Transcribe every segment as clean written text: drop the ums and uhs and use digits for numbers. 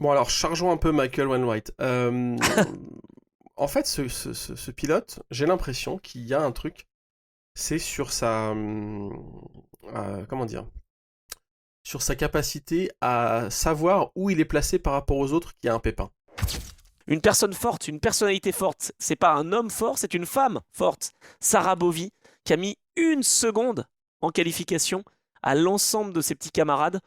Bon, alors, chargeons un peu Michael Wainwright. En fait, ce pilote, j'ai l'impression qu'il y a un truc, c'est sur sa... comment dire? Sur sa capacité à savoir où il est placé par rapport aux autres qui a un pépin. Une personne forte, une personnalité forte. C'est pas un homme fort, c'est une femme forte. Sarah Bovy, qui a mis 1 seconde en qualification à l'ensemble de ses petits camarades.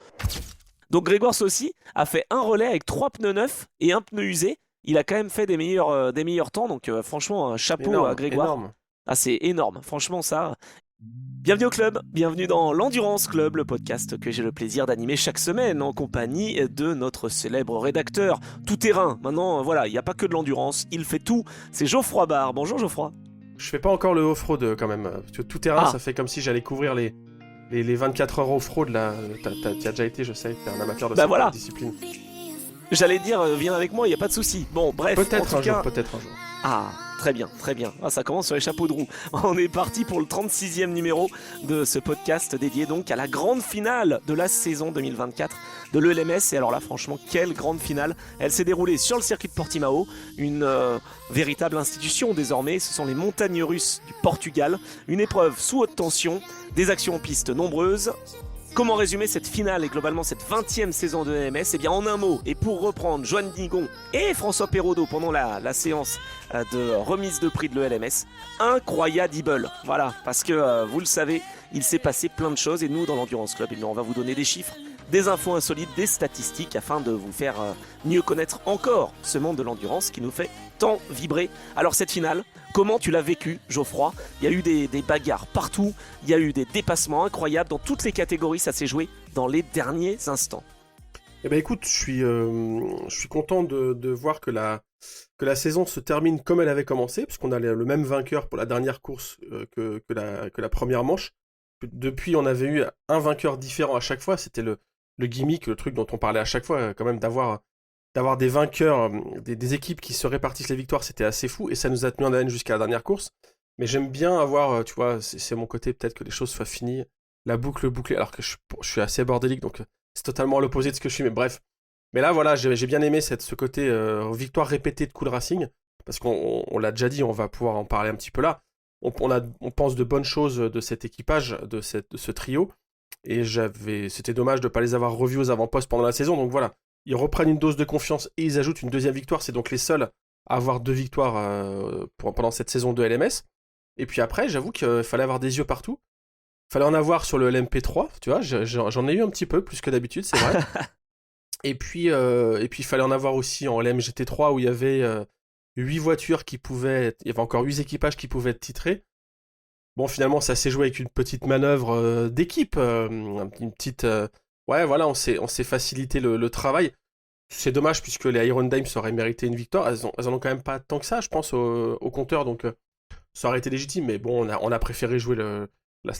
Donc Grégoire Saucy a fait un relais avec 3 pneus neufs et un pneu usé. Il a quand même fait des meilleurs temps, donc franchement, un chapeau à Énorme, Grégoire. énorme. Ah, c'est énorme, franchement, ça. Bienvenue au club, bienvenue dans l'Endurance Club, le podcast que j'ai le plaisir d'animer chaque semaine en compagnie de notre célèbre rédacteur tout terrain. Maintenant, voilà, il n'y a pas que de l'endurance, il fait tout. C'est Geoffroy Barre. Bonjour Geoffroy. Je fais pas encore le off-road quand même. Parce que tout terrain, Ah, ça fait comme si j'allais couvrir les 24 heures off-road là. T'y as déjà été, je sais, t'es un amateur de bah cette voilà, discipline. j'allais dire, viens avec moi, il n'y a pas de souci. Bon, bref, en Peut-être tout un jour, cas, peut-être un jour. ah, très bien, très bien. Ah, ça commence sur les chapeaux de roue. On est parti pour le 36e numéro de ce podcast dédié donc à la grande finale de la saison 2024 de l'ELMS. Et alors là, franchement, quelle grande finale. Elle s'est déroulée sur le circuit de Portimao, une véritable institution désormais. Ce sont les montagnes russes du Portugal. Une épreuve sous haute tension, des actions en piste nombreuses. Comment résumer cette finale et globalement cette 20e saison de l'ELMS? Eh bien en un mot, et pour reprendre Joanne Digon et François Perraudot pendant la séance de remise de prix de l'ELMS, incroyable. Voilà, parce que vous le savez, il s'est passé plein de choses et nous dans l'Endurance Club, eh bien, on va vous donner des chiffres, des infos insolites, des statistiques afin de vous faire mieux connaître encore ce monde de l'endurance qui nous fait tant vibrer. Alors cette finale, comment tu l'as vécu, Geoffroy? Il y a eu des bagarres partout, il y a eu des dépassements incroyables dans toutes les catégories, ça s'est joué dans les derniers instants. Eh ben écoute, je suis content de voir que la saison se termine comme elle avait commencé, puisqu'on a le même vainqueur pour la dernière course que la première manche. Depuis, on avait eu un vainqueur différent à chaque fois. C'était le gimmick, le truc dont on parlait à chaque fois, quand même, d'avoir des vainqueurs, des équipes qui se répartissent les victoires, c'était assez fou, et ça nous a tenu en haleine jusqu'à la dernière course. Mais j'aime bien avoir, tu vois, c'est mon côté, peut-être que les choses soient finies, la boucle bouclée, alors que je suis assez bordélique, donc c'est totalement à l'opposé de ce que je suis, mais bref. Mais là, voilà, j'ai bien aimé ce côté victoire répétée de Cool Racing, parce qu'on l'a déjà dit, on va pouvoir en parler un petit peu là. On pense de bonnes choses de cet équipage, de ce trio, et c'était dommage de ne pas les avoir revus aux avant-postes pendant la saison, donc voilà. Ils reprennent une dose de confiance et ils ajoutent une deuxième victoire, c'est donc les seuls à avoir 2 victoires pendant cette saison de LMS. Et puis après, j'avoue qu'il fallait avoir des yeux partout. Fallait en avoir sur le LMP3, tu vois, j'en ai eu un petit peu, plus que d'habitude, c'est vrai. Et puis il fallait en avoir aussi en LMGT3 où il y avait 8 voitures il y avait encore 8 équipages qui pouvaient être titrés. Bon, finalement, ça s'est joué avec une petite manœuvre d'équipe, une petite... ouais, voilà, on s'est facilité le travail. C'est dommage puisque les Iron Dimes auraient mérité une victoire. Elles en ont quand même pas tant que ça, je pense, au compteur, donc ça aurait été légitime. Mais bon, on a préféré jouer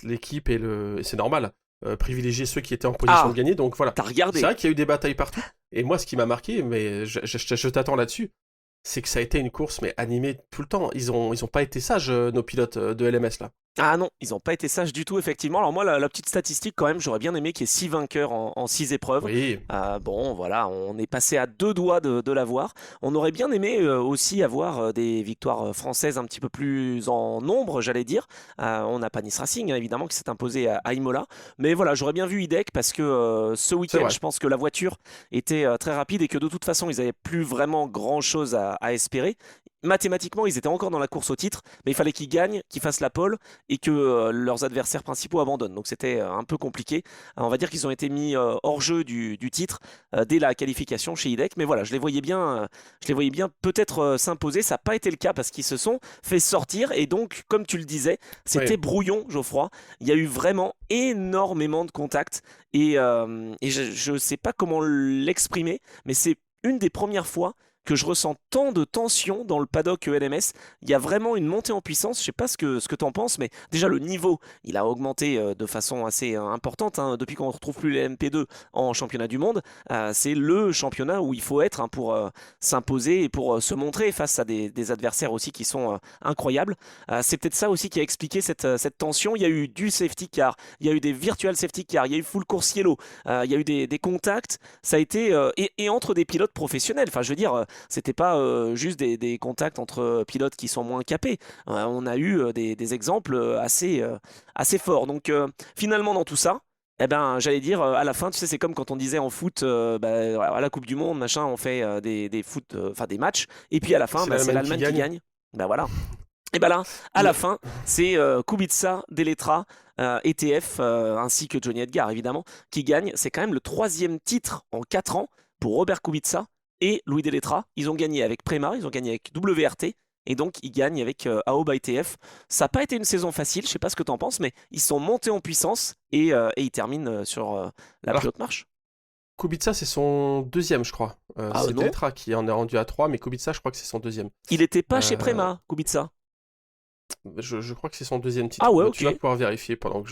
l'équipe et c'est normal. Privilégier ceux qui étaient en position de Ah, gagner. Donc voilà. t'as C'est regardé. vrai qu'il y a eu des batailles partout. Et moi, ce qui m'a marqué, mais je t'attends là-dessus, c'est que ça a été une course mais animée tout le temps. Ils ont pas été sages, nos pilotes de LMS là. Ah non, ils n'ont pas été sages du tout, effectivement. Alors moi, la petite statistique, quand même, j'aurais bien aimé qu'il y ait 6 vainqueurs en 6 épreuves. Oui, Bon, voilà, on est passé à 2 doigts de l'avoir. On aurait bien aimé aussi avoir des victoires françaises un petit peu plus en nombre, j'allais dire. On n'a pas Nice Racing, hein, évidemment, qui s'est imposé à Imola. Mais voilà, j'aurais bien vu IDEC parce que ce c'est week-end, vrai. je pense que la voiture était très rapide et que de toute façon, ils n'avaient plus vraiment grand-chose à espérer. Mathématiquement, ils étaient encore dans la course au titre, mais il fallait qu'ils gagnent, qu'ils fassent la pole et que leurs adversaires principaux abandonnent. Donc c'était un peu compliqué. On va dire qu'ils ont été mis hors jeu du titre dès la qualification chez IDEC. Mais voilà, je les voyais bien peut-être s'imposer. Ça n'a pas été le cas parce qu'ils se sont fait sortir. Et donc, comme tu le disais, Oui. c'était brouillon, Geoffroy. Il y a eu vraiment énormément de contacts. Et je ne sais pas comment l'exprimer, mais c'est une des premières fois que je ressens tant de tension dans le paddock LMS. Il y a vraiment une montée en puissance. Je sais pas ce que tu en penses, mais déjà le niveau, il a augmenté de façon assez importante hein, depuis qu'on ne retrouve plus les MP2 en championnat du monde. C'est le championnat où il faut être hein, pour s'imposer et pour se montrer face à des adversaires aussi qui sont incroyables. C'est peut-être ça aussi qui a expliqué cette tension. Il y a eu du safety car, il y a eu des virtual safety car, il y a eu full course yellow, il y a eu des contacts. Ça a été et entre des pilotes professionnels. Enfin, je veux dire, c'était pas juste des contacts entre pilotes qui sont moins capés. On a eu des exemples assez forts. Donc finalement dans tout ça, eh ben, j'allais dire, à la fin, tu sais, c'est comme quand on disait en foot, à la Coupe du Monde, machin, on fait des matchs, et puis à la fin, C'est c'est l'Allemagne l'Allemagne qui gagne. Ben voilà. Et ben là, à la fin, c'est Kubica, Deletra, ETF, ainsi que Johnny Edgar, évidemment, qui gagnent. C'est quand même le 3e titre en 4 ans pour Robert Kubica et Louis Deletra. Ils ont gagné avec Prema, ils ont gagné avec WRT, et donc ils gagnent avec Aoba ETF. Ça n'a pas été une saison facile, je sais pas ce que tu en penses, mais ils sont montés en puissance et ils terminent sur la plus Alors, haute marche. Kubica, c'est son deuxième, je crois. Ah C'est non, Teletra qui en est rendu à 3, mais Kubica, je crois que c'est son deuxième. il était pas chez Euh, Prema, Kubica. je crois que c'est son deuxième Ah titre. ouais, Mais ok. tu vas pouvoir vérifier pendant que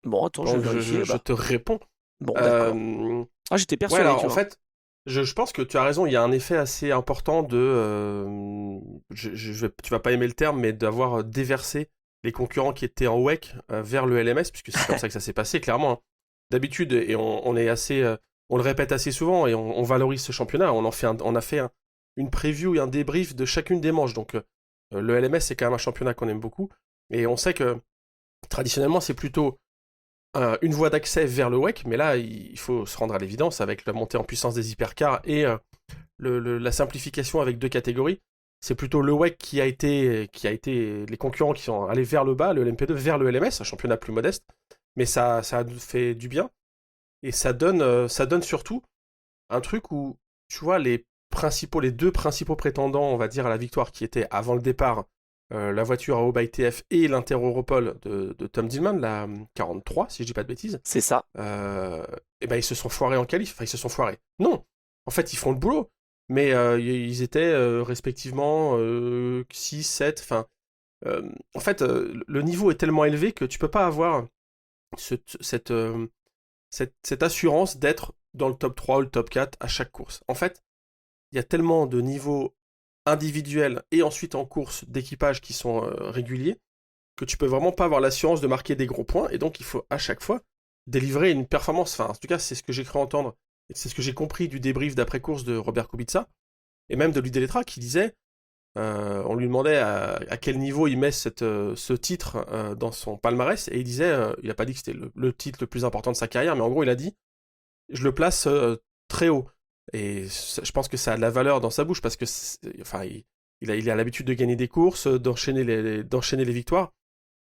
Bon, attends, je vais vérifier. je Bah. te réponds. Bon, d'accord. Euh, Ah, j'étais Ouais, persuadé, alors tu en vois. fait, je pense que tu as raison, il y a un effet assez important de... tu vas pas aimer le terme, mais d'avoir déversé les concurrents qui étaient en WEC vers le LMS, puisque c'est comme ça que ça s'est passé, clairement. Hein. D'habitude, et on est assez... on le répète assez souvent, et on valorise ce championnat, on a fait une preview et un débrief de chacune des manches, donc le LMS, c'est quand même un championnat qu'on aime beaucoup, et on sait que traditionnellement, c'est plutôt une voie d'accès vers le WEC, mais là, il faut se rendre à l'évidence avec la montée en puissance des hypercars et la simplification avec 2 catégories. C'est plutôt le WEC qui a été les concurrents qui sont allés vers le bas, le LMP2 vers le LMS, un championnat plus modeste, mais ça a fait du bien et ça donne surtout un truc où, tu vois, les 2 principaux prétendants, on va dire, à la victoire qui étaient avant le départ, la voiture à Aoba ITF et l'Inter-Europol de Tom Dillman, la 43, si je dis pas de bêtises, C'est ça. et ben ils se sont foirés en qualif. Enfin, ils se sont foirés. Non, en fait, ils font le boulot. Mais ils étaient respectivement 6, 7, enfin... en fait, le niveau est tellement élevé que tu peux pas avoir cette assurance d'être dans le top 3 ou le top 4 à chaque course. En fait, il y a tellement de niveaux individuels et ensuite en course d'équipage qui sont réguliers que tu peux vraiment pas avoir l'assurance de marquer des gros points et donc il faut à chaque fois délivrer une performance. Enfin, en tout cas, c'est ce que j'ai cru entendre et c'est ce que j'ai compris du débrief d'après-course de Robert Kubica et même de Louis Deletra qui disait, on lui demandait à quel niveau il met ce titre dans son palmarès et il disait, il a pas dit que c'était le titre le plus important de sa carrière, mais en gros il a dit, je le place très haut. Et je pense que ça a de la valeur dans sa bouche parce que, enfin, il a l'habitude de gagner des courses, d'enchaîner les victoires.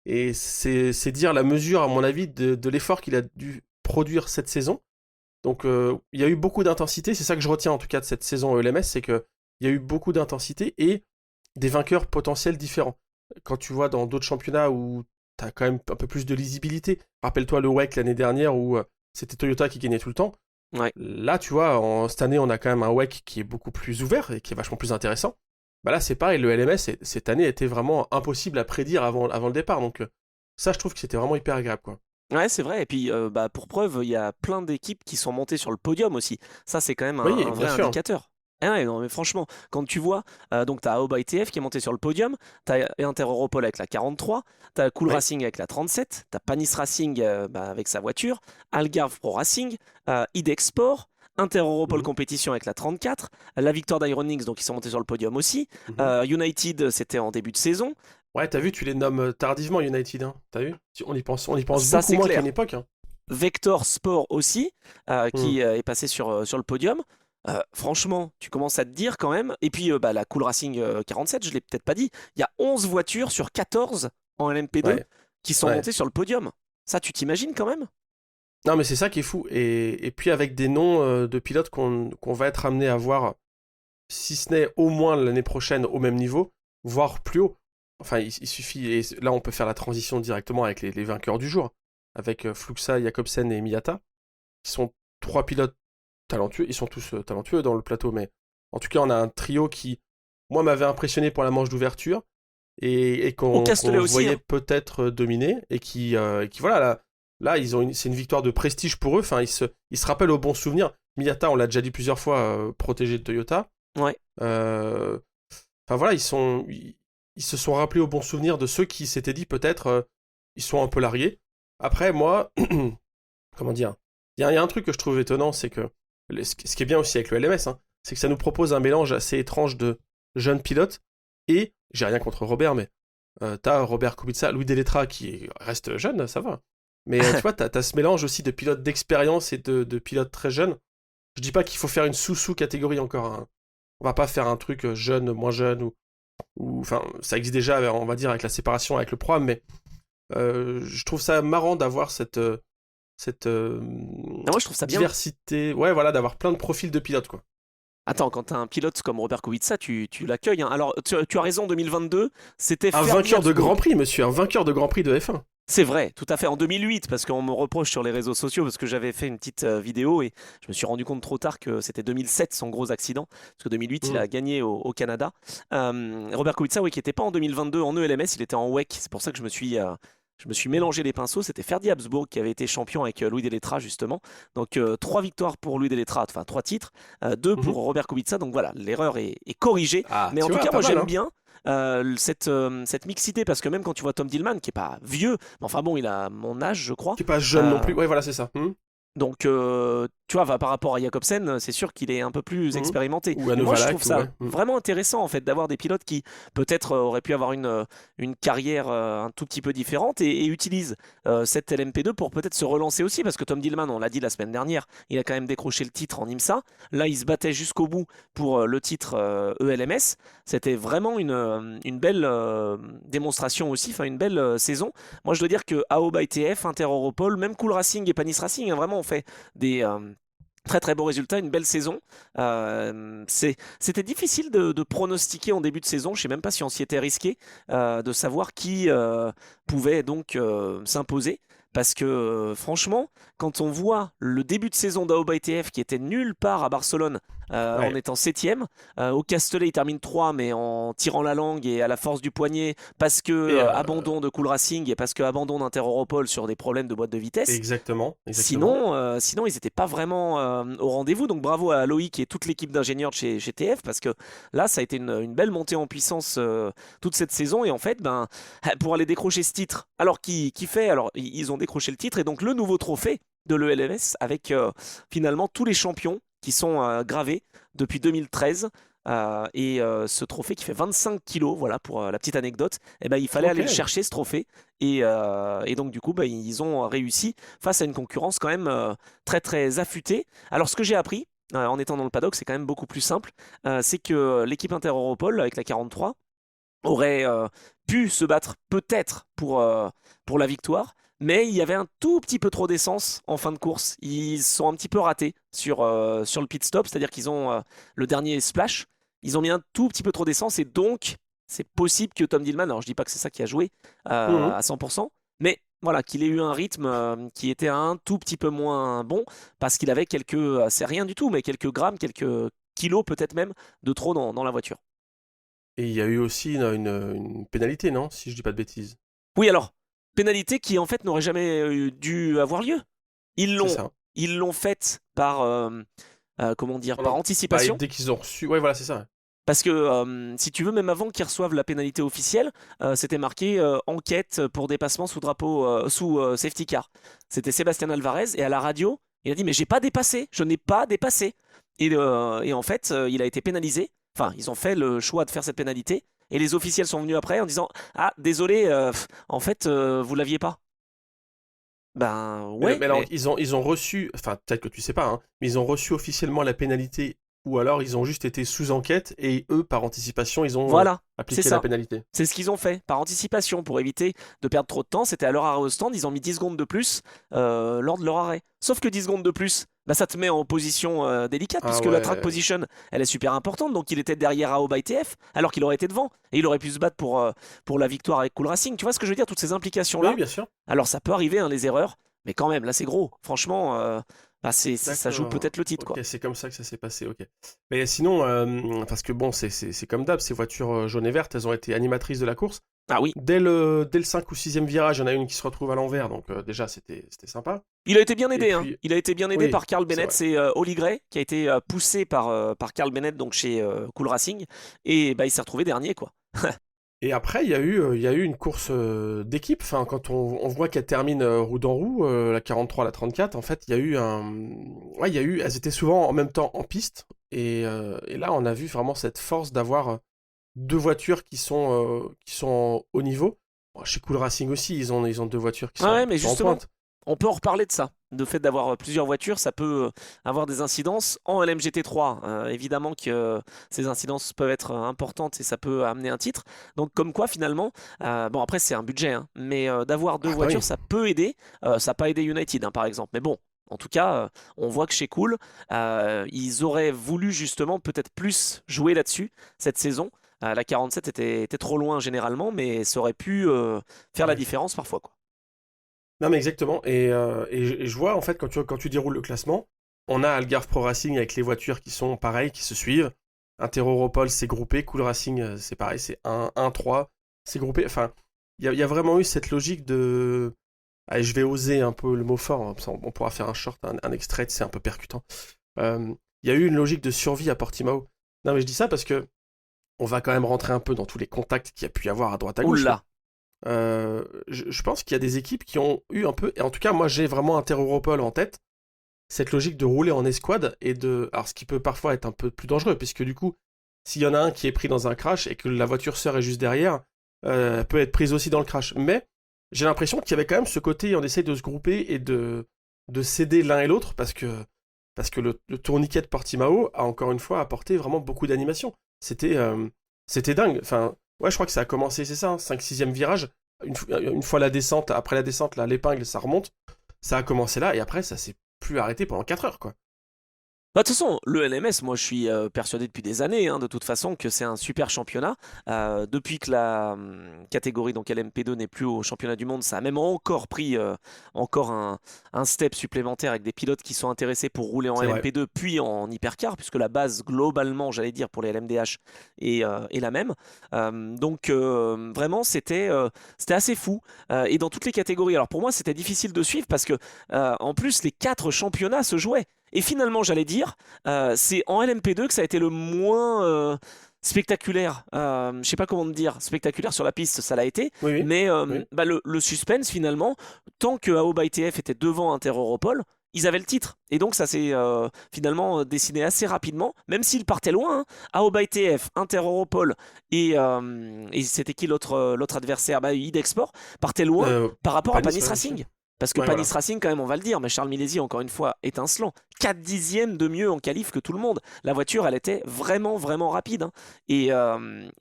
Et c'est dire la mesure, à mon avis, de l'effort qu'il a dû produire cette saison. Donc, il y a eu beaucoup d'intensité. C'est ça que je retiens en tout cas de cette saison LMS, c'est qu'il y a eu beaucoup d'intensité et des vainqueurs potentiels différents. Quand tu vois dans d'autres championnats où tu as quand même un peu plus de lisibilité, rappelle-toi le WEC l'année dernière où c'était Toyota qui gagnait tout le temps. Ouais. Là, tu vois, cette année, on a quand même un WEC qui est beaucoup plus ouvert et qui est vachement plus intéressant. Bah là, c'est pareil, le LMS, cette année, était vraiment impossible à prédire avant le départ. Donc, ça, je trouve que c'était vraiment hyper agréable, quoi. Ouais, c'est vrai. Et puis, pour preuve, il y a plein d'équipes qui sont montées sur le podium aussi. Ça, c'est quand même Oui, un vrai bien sûr. indicateur. Ah ouais, non, mais franchement, quand tu vois, donc t'as Aoba ITF qui est monté sur le podium, t'as Inter Europol avec la 43, t'as Cool Oui. Racing avec la 37, t'as Panis Racing avec sa voiture, Algarve Pro Racing, IDEX Sport, Inter Europol Mhm, Compétition avec la 34, la victoire d'Ironix, donc ils sont montés sur le podium aussi, mhm. United, c'était en début de saison. Ouais, t'as vu, tu les nommes tardivement, United, hein. T'as vu? On y pense Ça, beaucoup c'est moins qu'à une clair. époque, hein. Vector Sport aussi, Hmm. qui est passé sur le podium. Franchement, tu commences à te dire quand même. Et puis la Cool Racing 47, je l'ai peut-être pas dit, il y a 11 voitures sur 14 en LMP2 Ouais, qui sont ouais. montées sur le podium. Ça, tu t'imagines quand même? Non, mais c'est ça qui est fou. Et puis avec des noms de pilotes qu'on va être amené à voir, si ce n'est au moins l'année prochaine au même niveau, voire plus haut. Enfin, il suffit, et là on peut faire la transition directement avec les vainqueurs du jour, avec Fluxa, Jakobsen et Miyata, qui sont 3 pilotes talentueux, ils sont tous talentueux dans le plateau, mais En tout cas, on a un trio qui, moi, m'avait impressionné pour la manche d'ouverture et Au Castellet qu'on aussi, voyait hein. peut-être dominer et qui voilà, là c'est une victoire de prestige pour eux. Enfin, ils se rappellent au bon souvenir. Miyata, on l'a déjà dit plusieurs fois, protégé de Toyota. Ouais. Euh, Enfin voilà, ils se sont rappelés au bon souvenir de ceux qui s'étaient dit peut-être ils sont un peu largués. Après, moi, comment dire, il y a un truc que je trouve étonnant, c'est que ce qui est bien aussi avec le LMS, hein, c'est que ça nous propose un mélange assez étrange de jeunes pilotes et, j'ai rien contre Robert, mais t'as Robert Kubica, Louis Delettra qui reste jeune, ça va. Mais tu vois, t'as ce mélange aussi de pilotes d'expérience et de pilotes très jeunes. Je dis pas qu'il faut faire une sous-catégorie encore, hein. On va pas faire un truc jeune, moins jeune, ou enfin, ça existe déjà, on va dire, avec la séparation avec le programme, mais je trouve ça marrant d'avoir cette Non, moi je trouve ça bien. diversité, ouais, voilà, d'avoir plein de profils de pilotes, quoi. Attends, quand t'as un pilote comme Robert Kubica, tu l'accueilles, hein. Alors, tu as raison, 2022, c'était Un Ferdi vainqueur de Habsbourg. Grand Prix, monsieur, un vainqueur de Grand Prix de F1. C'est vrai, tout à fait. En 2008, parce qu'on me reproche sur les réseaux sociaux, parce que j'avais fait une petite vidéo et je me suis rendu compte trop tard que c'était 2007 son gros accident, parce que 2008 il Mm. a gagné au Canada. Robert Kubica, oui, qui n'était pas en 2022 en ELMS, il était en WEC. C'est pour ça que je me suis mélangé les pinceaux. C'était Ferdi Habsbourg qui avait été champion avec Louis Delettra justement. Donc 3 victoires pour Louis Delettra, enfin 3 titres, 2 pour Mhm. Robert Kubica. Donc voilà, l'erreur est corrigée. Ah, Mais en tu tout vois, cas, pas moi mal, j'aime hein. bien cette mixité, parce que même quand tu vois Tom Dillman, qui est pas vieux, mais enfin bon, il a mon âge, je crois. Qui est pas jeune non Euh, plus, ouais, voilà, c'est ça. donc, tu vois, par rapport à Jacobsen, c'est sûr qu'il est un peu plus Mhm. expérimenté. Ou à Et moi, je trouve Novalak, ça ouais. vraiment intéressant, en fait, d'avoir des pilotes qui, peut-être, auraient pu avoir une carrière un tout petit peu différente et utilisent cette LMP2 pour peut-être se relancer aussi, parce que Tom Dillman, on l'a dit la semaine dernière, il a quand même décroché le titre en IMSA. Là, il se battait jusqu'au bout pour le titre ELMS. C'était vraiment une belle démonstration aussi, enfin, une belle saison. Moi, je dois dire que AOBA ITF, Inter Europol, même Cool Racing et Panis Racing, hein, vraiment, on fait des très très beaux résultats, une belle saison. C'était difficile de pronostiquer en début de saison, je ne sais même pas si on s'y était risqué, de savoir qui pouvait donc s'imposer. Parce que franchement, quand on voit le début de saison d'AOBA ITF qui était nulle part à Barcelone, en Ouais, étant septième, au Castellet il termine 3 mais en tirant la langue et à la force du poignet, parce que et abandon de Cool Racing et parce que abandon d'Inter Europol sur des problèmes de boîte de vitesse. exactement, exactement. Sinon, ils n'étaient pas vraiment au rendez-vous. Donc bravo à Loïc et toute l'équipe d'ingénieurs de chez TF, parce que là, ça a été une belle montée en puissance toute cette saison. Et en fait, ben, pour aller décrocher ce titre, alors alors ils ont décroché le titre et donc le nouveau trophée de l'ELMS avec finalement tous les champions qui sont gravés depuis 2013. Ce trophée qui fait 25 kilos, voilà pour la petite anecdote, eh ben, il fallait Ok. aller le chercher ce trophée. Et donc du coup, bah, ils ont réussi face à une concurrence quand même très très affûtée. Alors ce que j'ai appris en étant dans le paddock, c'est quand même beaucoup plus simple. C'est que l'équipe Inter-Europol avec la 43 aurait pu se battre peut-être pour la victoire, mais il y avait un tout petit peu trop d'essence en fin de course. Ils sont un petit peu ratés sur le pit stop, c'est-à-dire qu'ils ont le dernier splash, ils ont mis un tout petit peu trop d'essence et donc c'est possible que Tom Dillman, alors je dis pas que c'est ça qui a joué Mhm. à 100%, mais voilà, qu'il ait eu un rythme qui était un tout petit peu moins bon parce qu'il avait c'est rien du tout, mais quelques grammes, quelques kilos peut-être même de trop dans la voiture. Et il y a eu aussi une pénalité, non? Si je dis pas de bêtises. Oui, alors, pénalité qui en fait n'aurait jamais dû avoir lieu. Ils C'est l'ont, ça. ils l'ont faite par, comment dire, par Bah, anticipation. dès qu'ils ont reçu. Ouais, voilà, c'est ça. Parce que si tu veux, même avant qu'ils reçoivent la pénalité officielle, c'était marqué enquête pour dépassement sous drapeau, sous safety car. C'était Sébastien Alvarez et à la radio, il a dit mais j'ai pas dépassé, je n'ai pas dépassé. Et en fait, il a été pénalisé. Enfin, ils ont fait le choix de faire cette pénalité. Et les officiels sont venus après en disant ah désolé, en fait vous l'aviez pas. Ben ouais, Mais alors, mais ils ont reçu. Enfin, peut-être que tu sais pas, hein, mais ils ont reçu officiellement la pénalité, ou alors ils ont juste été sous enquête, et eux, par anticipation, ils ont voilà, c'est appliqué la ça. pénalité. C'est ce qu'ils ont fait, par anticipation, pour éviter de perdre trop de temps. C'était à leur arrêt au stand, ils ont mis 10 secondes de plus lors de leur arrêt. Sauf que 10 secondes de plus, bah, ça te met en position délicate, Ah puisque la track ouais. position, elle est super importante. Donc il était derrière AO by TF, alors qu'il aurait été devant. Et il aurait pu se battre pour la victoire avec Cool Racing. Tu vois ce que je veux dire, toutes ces Oui, implications-là. bien sûr. Alors ça peut arriver, hein, les erreurs, mais quand même, là c'est gros. Franchement, Bah, ça joue D'accord. peut-être le titre, Ok, quoi. c'est comme ça que ça s'est passé, ok. Mais sinon, parce que bon, c'est comme d'hab, ces voitures jaunes et vertes, elles ont été animatrices de la course. Ah oui, Dès le 5 ou 6e virage, il y en a une qui se retrouve à l'envers, donc déjà, c'était sympa. il a été bien Et aidé, hein. puis, Il a été bien aidé oui, par Carl c'est Bennett, vrai. c'est Holly Gray qui a été poussé par Carl Bennett donc chez Cool Racing et bah il s'est retrouvé dernier quoi. Et après, il y a eu une course d'équipe. Enfin, quand on voit qu'elle termine roue dans roue, la 43, la 34, en fait, il y a eu un. Ouais, il y a eu. Elles étaient souvent en même temps en piste. Et là, on a vu vraiment cette force d'avoir deux voitures qui sont en haut niveau. Bon, chez Cool Racing aussi, ils ont deux voitures qui Ouais, sont, ouais, mais qui sont en justement, pointe. on peut en reparler de ça. De fait d'avoir plusieurs voitures, ça peut avoir des incidences. En LMGT3, évidemment que ces incidences peuvent être importantes et ça peut amener un titre. Donc comme quoi finalement, bon après c'est un budget, hein, mais d'avoir deux Ah bah voitures, oui. ça peut aider. Ça n'a pas aidé United, hein, par exemple. Mais bon, en tout cas, on voit que chez Cool, ils auraient voulu justement peut-être plus jouer là-dessus cette saison. La 47 était trop loin généralement, mais ça aurait pu faire la Ouais. différence parfois, quoi. Non, mais exactement. Et je vois, en fait, quand tu déroules le classement, on a Algarve Pro Racing avec les voitures qui sont pareilles, qui se suivent. Interopol, c'est groupé. Cool Racing, c'est pareil, c'est 1-3. C'est groupé. Enfin, il y a vraiment eu cette logique de. Allez, je vais oser un peu le mot fort, hein, on pourra faire un short, un extrait, c'est un peu percutant. Il y a eu une logique de survie à Portimao. Non, mais je dis ça parce que on va quand même rentrer un peu dans tous les contacts qu'il y a pu y avoir à droite à gauche, mais Oula! je pense qu'il y a des équipes qui ont eu un peu, et en tout cas, moi j'ai vraiment Interopol en tête, cette logique de rouler en escouade et de. Alors, ce qui peut parfois être un peu plus dangereux, puisque du coup, s'il y en a un qui est pris dans un crash et que la voiture sœur est juste derrière, elle peut être prise aussi dans le crash. Mais j'ai l'impression qu'il y avait quand même ce côté, on essaie de se grouper et de s'aider l'un et l'autre, parce que le tourniquet de Portimao a encore une fois apporté vraiment beaucoup d'animation. C'était dingue. Enfin, ouais, je crois que ça a commencé, c'est ça, 5-6e virage. Une fois la descente, après la descente, là, l'épingle, ça remonte. Ça a commencé là, et après, ça s'est plus arrêté pendant 4 heures, quoi. Bah, de toute façon, le LMS, moi je suis persuadé depuis des années, hein, de toute façon, que c'est un super championnat. Depuis que la catégorie donc LMP2 n'est plus au championnat du monde, ça a même encore pris encore un step supplémentaire avec des pilotes qui sont intéressés pour rouler en C'est vrai. LMP2 puis en hypercar, puisque la base globalement, j'allais dire, pour les LMDH est la même. Donc vraiment, c'était assez fou. Et dans toutes les catégories. Alors pour moi, c'était difficile de suivre parce que en plus, les quatre championnats se jouaient. Et finalement, j'allais dire, c'est en LMP2 que ça a été le moins spectaculaire. Je sais pas comment te dire, spectaculaire sur la piste, ça l'a été, Oui, oui. mais Oui. bah, le suspense finalement, tant que Aoba ITF était devant Inter-Europol, ils avaient le titre. Et donc ça s'est finalement dessiné assez rapidement, même s'ils partaient loin. Hein. Aoba ITF, Inter-Europol et c'était qui l'autre adversaire bah, Idexport partaient loin Euh, par rapport à Panis, Panis ouais, aussi. Racing. Parce que Ouais, Panis voilà. Racing, quand même, on va le dire, mais Charles Milesi, encore une fois, étincelant. 4 dixièmes de mieux en qualif que tout le monde. La voiture, elle était vraiment, vraiment rapide. Hein. Et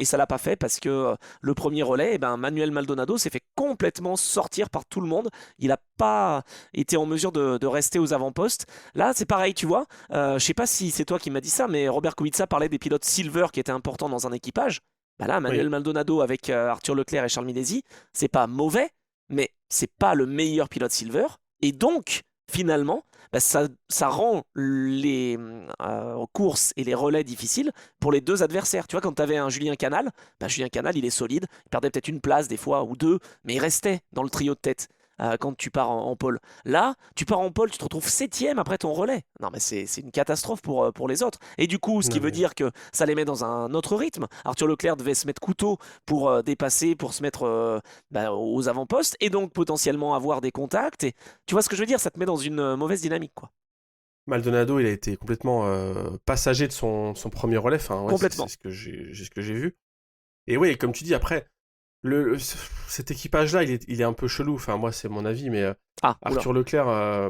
ça l'a pas fait parce que le premier relais, eh ben, Manuel Maldonado s'est fait complètement sortir par tout le monde. Il n'a pas été en mesure de rester aux avant-postes. Là, c'est pareil, tu vois. Je sais pas si c'est toi qui m'as dit ça, mais Robert Kubica parlait des pilotes silver qui étaient importants dans un équipage. Bah là, Manuel Oui. Maldonado avec Arthur Leclerc et Charles Milesi, c'est pas mauvais, mais c'est pas le meilleur pilote silver. Et donc, finalement, bah, ça rend les courses et les relais difficiles pour les deux adversaires. Tu vois, quand tu avais un Julien Canal, bah, Julien Canal, il est solide, il perdait peut-être une place des fois ou deux, mais il restait dans le trio de tête. Quand tu pars en pôle. Là, tu pars en pôle, tu te retrouves septième après ton relais. Non, mais c'est une catastrophe pour les autres. Et du coup, ce qui Non, veut mais. dire que ça les met dans un autre rythme. Arthur Leclerc devait se mettre couteau pour dépasser, pour se mettre bah, aux avant-postes et donc potentiellement avoir des contacts. Et tu vois ce que je veux dire? Ça te met dans une mauvaise dynamique, quoi. Maldonado, il a été complètement passager de son premier relais. Enfin, ouais, c'est Complètement. ce que j'ai vu. Et oui, comme tu dis, après, cet équipage-là, il est un peu chelou. Enfin, moi, c'est mon avis, mais Ah, oula. Arthur Leclerc.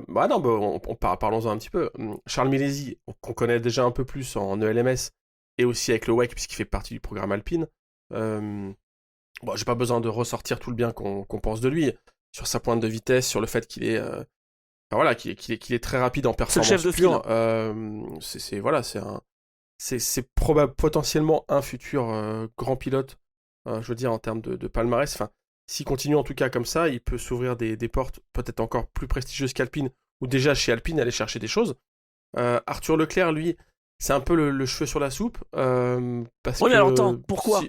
Bah non, bah, parlons-en un petit peu. Charles Milesi, qu'on connaît déjà un peu plus en ELMS et aussi avec le WEC, puisqu'il fait partie du programme Alpine. Bon, j'ai pas besoin de ressortir tout le bien qu'on pense de lui sur sa pointe de vitesse, sur le fait qu'il est. Enfin, voilà, qu'il est très rapide en C'est le chef performance de file. pure. Voilà, c'est potentiellement un futur grand pilote, je veux dire, en termes de palmarès. Enfin, s'il continue en tout cas comme ça, il peut s'ouvrir des portes peut-être encore plus prestigieuses qu'Alpine, ou déjà chez Alpine aller chercher des choses. Arthur Leclerc, lui, c'est un peu le cheveu sur la soupe. Parce Oui, mais alors attends, que. pourquoi?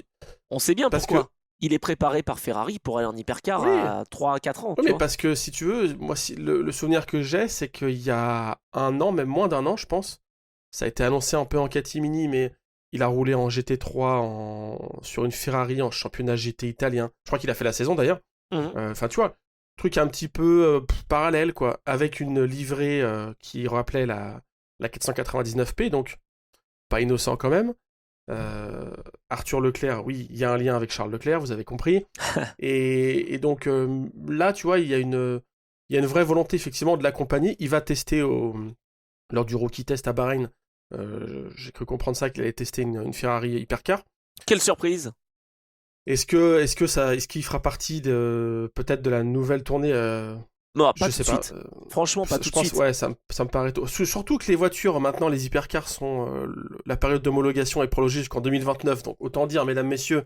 On sait bien Parce pourquoi. que. Il est préparé par Ferrari pour aller en hypercar Oui, à 3-4 ans, oui, tu mais vois. parce que si tu veux, moi, le souvenir que j'ai, c'est qu'il y a un an, même moins d'un an, je pense, ça a été annoncé un peu en catimini, mais il a roulé en GT3 sur une Ferrari en championnat GT italien. Je crois qu'il a fait la saison d'ailleurs. Mhm. Enfin, tu vois, truc un petit peu parallèle, quoi, avec une livrée qui rappelait la 499P, donc pas innocent quand même. Arthur Leclerc, oui, il y a un lien avec Charles Leclerc, vous avez compris. Et donc là, tu vois, il y a une vraie volonté effectivement de l'accompagner. Il va tester lors du rookie test à Bahreïn. J'ai cru comprendre ça qu'il allait tester une Ferrari Hypercar. Quelle surprise! Est-ce qu'il fera partie peut-être de la nouvelle tournée Non, pas Je tout de sais pas. suite. Franchement, pas tout Je de pense, suite. ouais, ça me paraît tôt. Surtout que les voitures, maintenant, les hypercars sont. La période d'homologation est prolongée jusqu'en 2029. Donc, autant dire, mesdames, messieurs.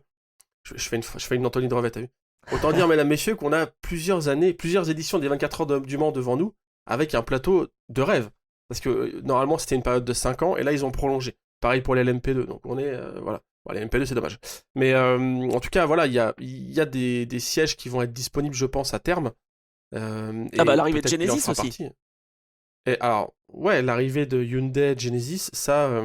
Je fais une Anthony Drevet, t'as vu? Autant dire, mesdames, messieurs, qu'on a plusieurs années, plusieurs éditions des 24 heures du Mans devant nous, avec un plateau de rêve. Parce que normalement, c'était une période de 5 ans, et là, ils ont prolongé. Pareil pour les LMP2. Donc, on est. Voilà. Bon, les LMP2, c'est dommage. Mais en tout cas, voilà, il y a des sièges qui vont être disponibles, je pense, à terme. Ah bah Et l'arrivée de peut-être qu'il en Genesis fera aussi. partie. Et alors, ouais, l'arrivée de Hyundai Genesis, ça,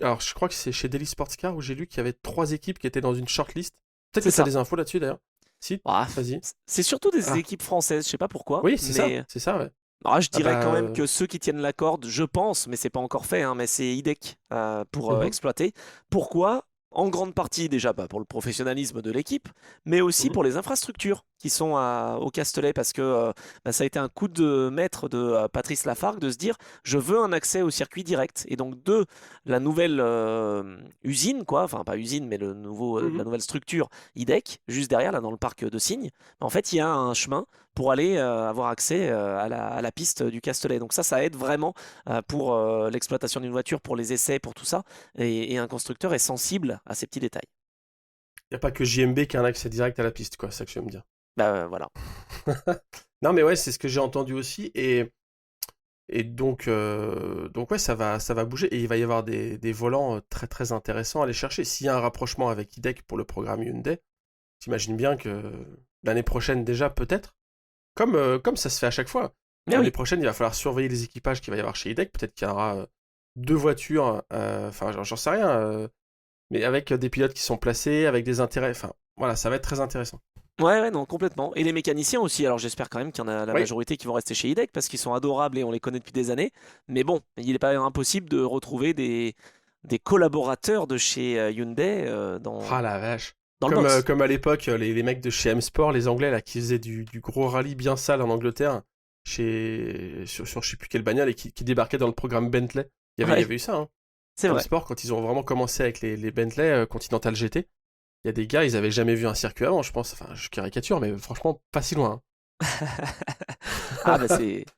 alors je crois que c'est chez Daily Sports Car où j'ai lu qu'il y avait 3 équipes qui étaient dans une shortlist. Peut-être C'est que tu as ça. des infos là-dessus d'ailleurs. Si, Ah, vas-y. c'est surtout des Ah, équipes françaises, je sais pas pourquoi, oui, mais c'est ça, ouais. je Ah dirais bah, quand même que ceux qui tiennent la corde, je pense, mais c'est pas encore fait, hein, mais c'est IDEC pour mhm, exploiter. Pourquoi? En grande partie déjà pour le professionnalisme de l'équipe, mais aussi mhm. pour les infrastructures qui sont au Castellet, parce que ça a été un coup de maître de Patrice Lafargue de se dire je veux un accès au circuit direct. Et donc de la nouvelle usine, quoi, enfin pas usine, mais la Mhm. nouvelle structure IDEC, juste derrière, là dans le parc de Signes, en fait il y a un chemin pour aller avoir accès à la piste du Castellet. Donc ça aide vraiment pour l'exploitation d'une voiture, pour les essais, pour tout ça. Et un constructeur est sensible à ces petits détails. Y a pas que JMB qui a un accès direct à la piste, quoi, c'est ça que je veux me dire. Bah voilà. Non, mais ouais, c'est ce que j'ai entendu aussi. Et donc ouais, ça va bouger. Et il va y avoir des volants très très intéressants à aller chercher. S'il y a un rapprochement avec IDEC pour le programme Hyundai, t'imagines bien que l'année prochaine déjà, peut-être, comme ça se fait à chaque fois. Mais L'année oui, prochaine, il va falloir surveiller les équipages qu'il va y avoir chez IDEC. Peut-être qu'il y aura 2 voitures, enfin, j'en sais rien, mais avec des pilotes qui sont placés, avec des intérêts. Enfin, voilà, ça va être très intéressant. ouais, non, complètement. Et les mécaniciens aussi. Alors j'espère quand même qu'il y en a la Oui. majorité qui vont rester chez IDEC parce qu'ils sont adorables et on les connaît depuis des années. Mais bon, il n'est pas impossible de retrouver des collaborateurs de chez Hyundai Ah la vache. dans le box. Comme à l'époque, les mecs de chez M-Sport, les Anglais, là, qui faisaient du gros rallye bien sale en Angleterre, sur je sais plus quelle bagnole, et qui débarquaient dans le programme Bentley. Il y Ouais, avait eu ça, hein. c'est vrai. M-Sport, quand ils ont vraiment commencé avec les Bentley Continental GT, il y a des gars, ils avaient jamais vu un circuit avant, je pense. Enfin, je caricature, mais franchement, pas si loin, hein. Ah bah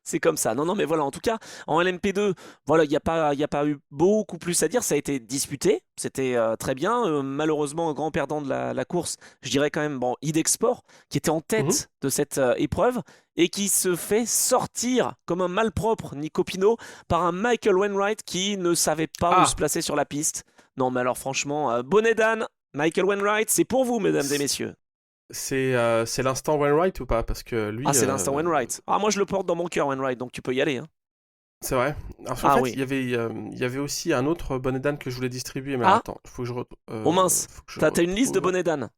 c'est comme ça. Non, non, mais voilà, en tout cas, en LMP2, voilà, il y a pas eu beaucoup plus à dire. Ça a été disputé, c'était très bien. Malheureusement, grand perdant de la course, je dirais quand même, bon, Idexport, qui était en Mhm. tête de cette épreuve et qui se fait sortir comme un malpropre, Nico Pino, par un Michael Wainwright qui ne savait pas où se Ah, placer sur la piste. Non, mais alors franchement, bonnet d'âne, Michael Wainwright, c'est pour vous, mesdames et c- messieurs. c'est l'instant Wainwright ou pas? Parce que Ah, lui, c'est l'instant Wainwright. Ah, moi je le porte dans mon cœur, Wainwright, donc tu peux y aller, hein. c'est vrai. Alors, en Ah fait, oui. il y avait aussi un autre bonnet d'âne que je voulais distribuer, mais alors Ah, attends, faut que oh mince, faut que je t'as une liste de retrouve. bonnets d'âne.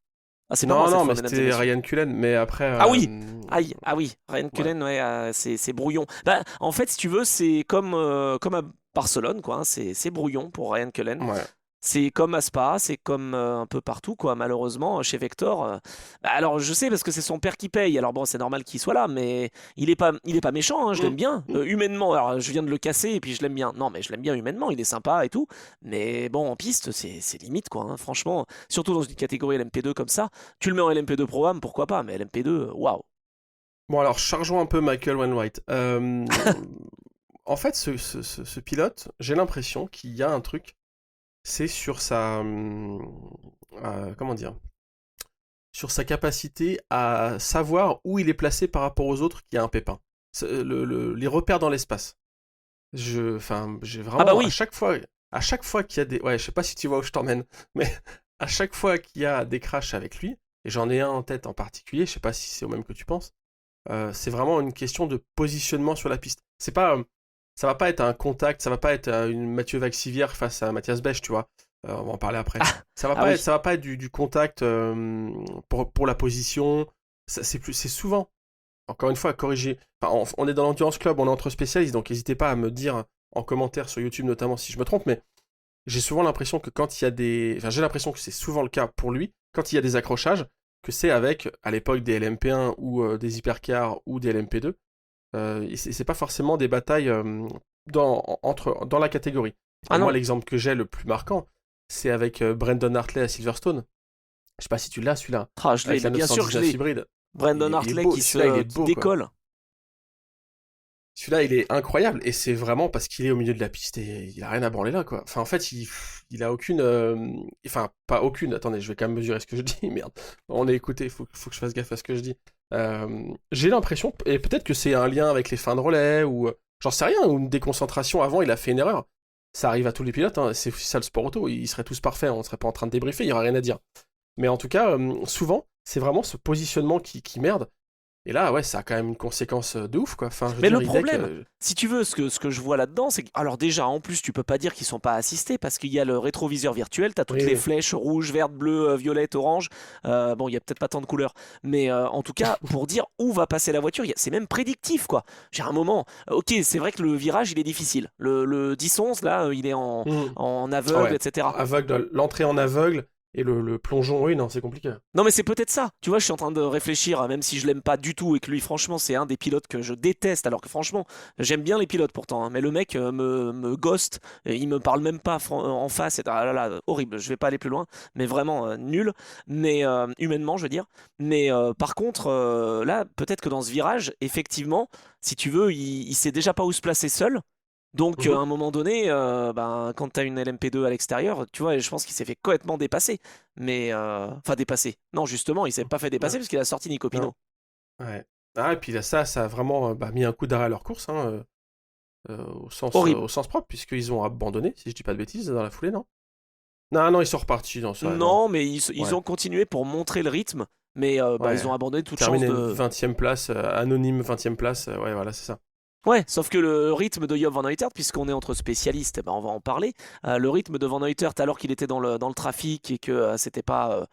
Ah, c'est marrant Non, cette non, fois, mais mesdames et c'était messieurs. Ryan Cullen, mais après, Ah oui, aïe, ah oui, Ryan ouais, Cullen, ouais, c'est brouillon. Bah, en fait, si tu veux, c'est comme à Barcelone, quoi, hein, c'est brouillon pour Ryan Cullen. ouais. C'est comme à Spa, c'est comme un peu partout, quoi, malheureusement, chez Vector. Bah, alors, je sais, parce que c'est son père qui paye, alors bon, c'est normal qu'il soit là, mais il est pas méchant, hein, je l'aime Mm, bien. mm. Humainement, alors je viens de le casser, et puis je l'aime bien. Non, mais je l'aime bien humainement, il est sympa et tout, mais bon, en piste, c'est limite, quoi, hein, franchement, surtout dans une catégorie LMP2 comme ça. Tu le mets en LMP2 Pro-Am, pourquoi pas, mais LMP2, waouh. Bon, alors, chargeons un peu Michael Wainwright. En fait, ce pilote, j'ai l'impression qu'il y a un truc, c'est sur comment dire, sur sa capacité à savoir où il est placé par rapport aux autres qu'il y a un pépin. les repères dans l'espace. J'ai Ah bah vraiment, oui. à chaque fois qu'il y a des, ouais, je sais pas si tu vois où je t'emmène, mais à chaque fois qu'il y a des crashs avec lui, et j'en ai un en tête en particulier, je sais pas si c'est au même que tu penses, c'est vraiment une question de positionnement sur la piste. C'est pas, ça va pas être un contact, ça va pas être une Mathieu Vaxivière face à Mathias Bech, tu vois. On va en parler après. Ah oui. Ça va pas être du contact pour la position. C'est souvent, encore une fois, à corriger. Enfin, on est dans l'Endurance Club, on est entre spécialistes, donc n'hésitez pas à me dire en commentaire sur YouTube notamment si je me trompe, mais j'ai souvent l'impression que quand il y a des... Enfin, j'ai l'impression que c'est souvent le cas pour lui, quand il y a des accrochages, que c'est avec, à l'époque, des LMP1 ou des hypercars ou des LMP2. Et c'est pas forcément des batailles dans la catégorie. Ah Et moi, non. l'exemple que j'ai le plus marquant, c'est avec Brandon Hartley à Silverstone. Je sais pas si tu l'as, celui-là, Ah, je l'ai, avec la mais bien sûr que je 919 l'ai. hybride. Brandon Il est Hartley beau, celui-là, il est qui beau, quoi. décolle. Celui-là, il est incroyable, et c'est vraiment parce qu'il est au milieu de la piste et il a rien à branler là, quoi. Enfin, en fait, il a aucune. Enfin, pas aucune, attendez, je vais quand même mesurer ce que je dis, merde. On est écouté, faut que je fasse gaffe à ce que je dis. J'ai l'impression, et peut-être que c'est un lien avec les fins de relais, ou. J'en sais rien, ou une déconcentration avant, il a fait une erreur. Ça arrive à tous les pilotes, hein, c'est ça le sport auto, ils seraient tous parfaits, on serait pas en train de débriefer, il y aurait rien à dire. Mais en tout cas, souvent, c'est vraiment ce positionnement qui merde. Et là, ouais, ça a quand même une conséquence de ouf, quoi. Enfin, je veux Mais dire, le IDEC, problème, si tu veux, ce que je vois là-dedans, c'est que, alors déjà, en plus, tu peux pas dire qu'ils sont pas assistés parce qu'il y a le rétroviseur virtuel, t'as toutes oui, les oui. flèches rouge, verte, bleu, violette, orange. Bon, il y a peut-être pas tant de couleurs, mais en tout cas, pour dire où va passer la voiture, c'est même prédictif, quoi. J'ai un moment, ok, c'est vrai que le virage, il est difficile. Le 10-11, là, il est Mhm. en Ah aveugle, ouais, etc. aveugle, l'entrée en aveugle et le plongeon, oui, non, c'est compliqué. Non mais c'est peut-être ça. Tu vois, je suis en train de réfléchir, même si je l'aime pas du tout et que lui, franchement, c'est un des pilotes que je déteste. Alors que franchement, j'aime bien les pilotes pourtant, hein, mais le mec me ghost, et il me parle même pas en face. Ah là là, horrible. Je vais pas aller plus loin, mais vraiment nul. Mais humainement, je veux dire. Mais par contre, là, peut-être que dans ce virage, effectivement, si tu veux, il sait déjà pas où se placer seul. Donc, à Mhm. un moment donné, ben, quand tu as une LMP2 à l'extérieur, tu vois, je pense qu'il s'est fait complètement dépasser. Mais, enfin, dépasser. Non, justement, il s'est pas fait dépasser Ouais, parce qu'il a sorti Nico non, Pino. ouais. Ah, et puis là, ça a vraiment mis un coup d'arrêt à leur course, hein, Horrible. au sens propre, puisqu'ils ont abandonné, si je dis pas de bêtises, dans la foulée, non? Non, non, ils sont repartis, non, ça, non. Non, mais ils Ouais, ont continué pour montrer le rythme. Mais bah, ils ouais. ont abandonné toute chance Terminé de. 20e place, anonyme 20e place, ouais, voilà, c'est ça. Ouais, sauf que le rythme de Job Van Uitert, puisqu'on est entre spécialistes, eh ben on va en parler. Le rythme de Van Uitert, alors qu'il était dans le trafic et que c'était pas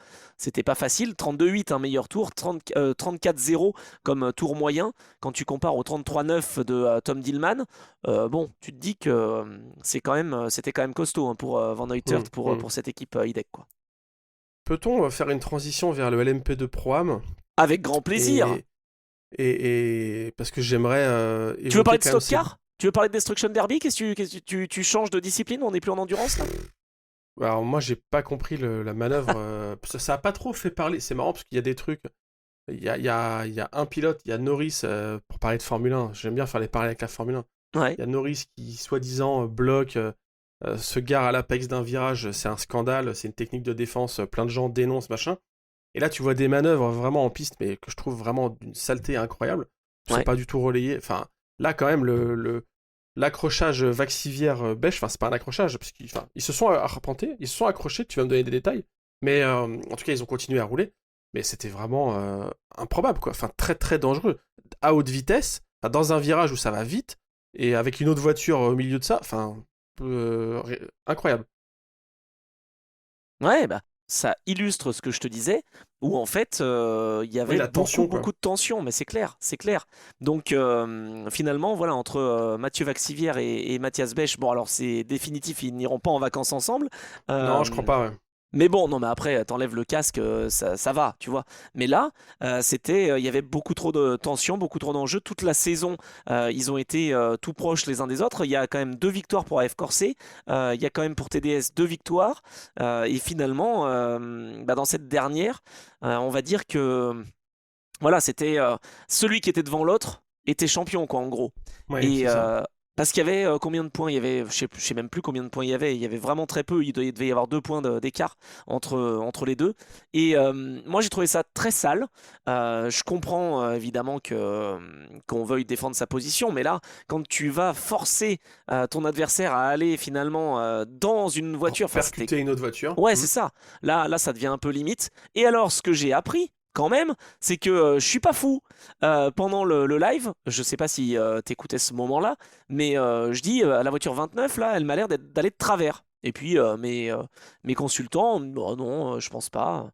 facile, 32,8 un meilleur tour, 34,0 comme tour moyen, quand tu compares au 33,9 de Tom Dillman, bon, tu te dis que c'était quand même costaud hein, pour Van Uitert, Mhm, mhm. pour cette équipe IDEC, quoi. Peut-on faire une transition vers le LMP2 Pro-Am Avec grand plaisir. et, parce que j'aimerais Tu veux évoquer parler de quand même Stock ces... Car? Tu veux parler de Destruction Derby? Qu'est-ce que tu changes de discipline? On n'est plus en endurance là? Alors moi j'ai pas compris la manœuvre, ça a pas trop fait parler, c'est marrant parce qu'il y a des trucs, il y a un pilote, il y a Norris, pour parler de Formule 1, j'aime bien faire les parallèles avec la Formule 1, Ouais. il y a Norris qui soi-disant bloque, se gare à l'apex d'un virage, c'est un scandale, c'est une technique de défense, plein de gens dénoncent, machin, et là tu vois des manœuvres vraiment en piste, mais que je trouve vraiment d'une saleté incroyable, qui sont Ouais. pas du tout relayées, enfin là quand même l'accrochage Vaxivière Bêche, enfin c'est pas un accrochage, parce qu'ils enfin, ils se sont arpentés, ils se sont accrochés, tu vas me donner des détails, mais en tout cas ils ont continué à rouler, mais c'était vraiment improbable quoi, enfin très très dangereux, à haute vitesse, dans un virage où ça va vite, et avec une autre voiture au milieu de ça, enfin incroyable. Ouais, bah, ça illustre ce que je te disais, où en fait, il y Oui, avait la tension quoi. beaucoup de tension, mais c'est clair, c'est clair. Donc, finalement, voilà, entre Mathieu Vaxivière et Mathias Bech, bon, alors c'est définitif, ils n'iront pas en vacances ensemble. Non, je crois Euh, pas, ouais. mais bon, non, mais après, t'enlèves le casque, ça va, tu vois. Mais là, il y avait beaucoup trop de tension, beaucoup trop d'enjeux. Toute la saison, ils ont été tout proches les uns des autres. Il y a quand même 2 victoires pour AF Corse. Il y a quand même pour TDS 2 victoires. Et finalement, bah, dans cette dernière, on va dire que voilà, c'était celui qui était devant l'autre était champion, quoi, en gros. Ouais, Et c'est ça. Parce qu'il y avait combien de points? Il y avait, je sais même plus combien de points il y avait. Il y avait vraiment très peu. Il devait y avoir 2 points d'écart entre les deux. Et moi, j'ai trouvé ça très sale. Je comprends évidemment qu'on veuille défendre sa position, mais là, quand tu vas forcer ton adversaire à aller finalement dans une Pour voiture, enfin, c'était percuter une autre voiture. ouais, c'est ça. Là, ça devient un peu limite. Et alors, ce que j'ai appris, quand même, c'est que je suis pas fou. Pendant le live, je sais pas si t'écoutais ce moment-là, mais je dis la voiture 29, là, elle m'a l'air d'aller de travers. Et puis mes consultants, oh non, je pense pas.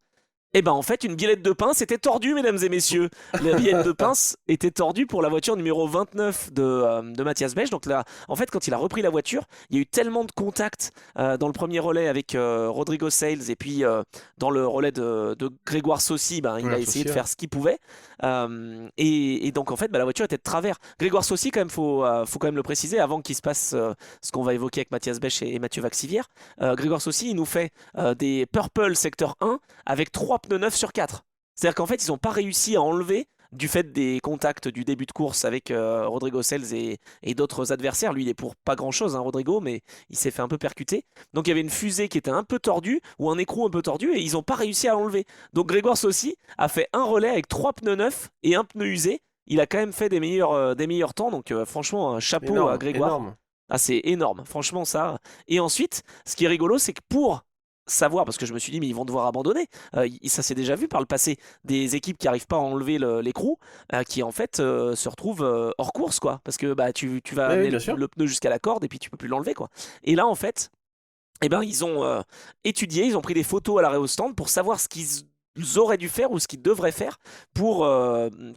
Eh ben en fait, une biellette de pince était tordue, mesdames et messieurs. La biellette de pince était tordue pour la voiture numéro 29 de Mathias Bech. Donc là, en fait, quand il a repris la voiture, il y a eu tellement de contacts dans le premier relais avec Rodrigo Sales et puis dans le relais de Grégoire Saucy, ben, il Ouais, a associé, essayé de ouais. faire ce qu'il pouvait. Et donc en fait, ben, la voiture était de travers. Grégoire Saucy, quand même, faut quand même le préciser avant qu'il se passe ce qu'on va évoquer avec Mathias Bech et Mathieu Vaxivière. Grégoire Saucy, il nous fait des Purple secteur 1 avec 3 pneus neufs sur 4. C'est-à-dire qu'en fait, ils n'ont pas réussi à enlever, du fait des contacts du début de course avec Rodrigo Sales et d'autres adversaires. Lui, il est pour pas grand-chose, hein, Rodrigo, mais il s'est fait un peu percuter. Donc il y avait une fusée qui était un peu tordue, ou un écrou un peu tordu, et ils n'ont pas réussi à l'enlever. Donc Grégoire Saucy a fait un relais avec 3 pneus neufs et un pneu usé. Il a quand même fait des meilleurs temps, donc franchement, un chapeau à Énorme, Grégoire. énorme. Ah, c'est énorme, franchement ça. Et ensuite, ce qui est rigolo, c'est que pour savoir, parce que je me suis dit, mais ils vont devoir abandonner, ça s'est déjà vu par le passé, des équipes qui n'arrivent pas à enlever l'écrou, qui en fait se retrouvent hors course, quoi. Parce que bah, tu vas Oui, oui, amener bien sûr. le pneu jusqu'à la corde et puis tu peux plus l'enlever, quoi. Et là, en fait, eh ben, ils ont étudié, ils ont pris des photos à l'arrêt au stand pour savoir ce qu'ils auraient dû faire ou ce qu'ils devraient faire pour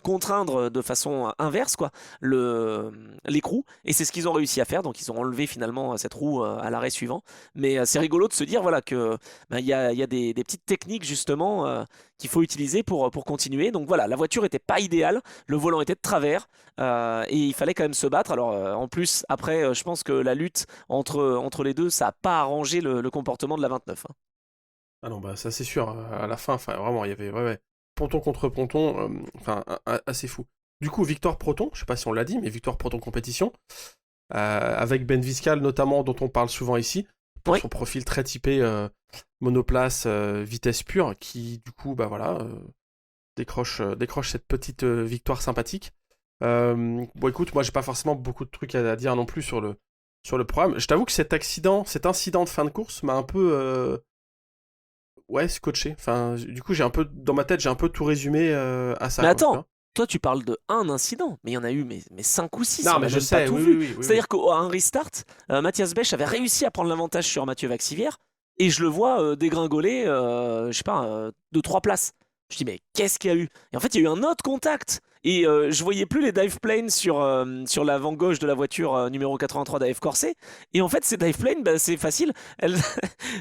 contraindre de façon inverse quoi, l'écrou. Et c'est ce qu'ils ont réussi à faire. Donc ils ont enlevé finalement cette roue à l'arrêt suivant. Mais c'est rigolo de se dire voilà, que il y a des petites techniques justement qu'il faut utiliser pour continuer. Donc voilà, la voiture était pas idéale, le volant était de travers et il fallait quand même se battre. Alors en plus, après, je pense que la lutte entre les deux, ça n'a pas arrangé le comportement de la 29, hein. Ah non, bah ça c'est sûr, à la fin, enfin vraiment, il y avait, ouais, ouais, ponton contre ponton, enfin, assez fou. Du coup, victoire Proton, je sais pas si on l'a dit, mais victoire Proton compétition, avec Ben Viscal notamment, dont on parle souvent ici, pour Oui, son profil très typé monoplace, vitesse pure, qui du coup, bah voilà, décroche cette petite victoire sympathique. Bon écoute, moi j'ai pas forcément beaucoup de trucs à dire non plus sur le programme. Je t'avoue que cet incident de fin de course m'a un peu ouais, scotché. Enfin, du coup, dans ma tête, j'ai un peu tout résumé à ça, mais quoi, tu attends, vois. toi tu parles de un incident, mais il y en a eu mais 5 ou 6, Non, on mais n'a je même pas sais, tout oui, vu. oui, oui, oui, oui. C'est-à-dire qu'à un restart, Mathias Bech avait réussi à prendre l'avantage sur Mathieu Vaxivière, et je le vois dégringoler, je sais pas, de 3 places. Je dis mais qu'est-ce qu'il y a eu? Et en fait il y a eu un autre contact, et je voyais plus les dive planes sur l'avant gauche de la voiture numéro 83 d'AF Corset, et en fait ces dive planes, bah, c'est facile, elles...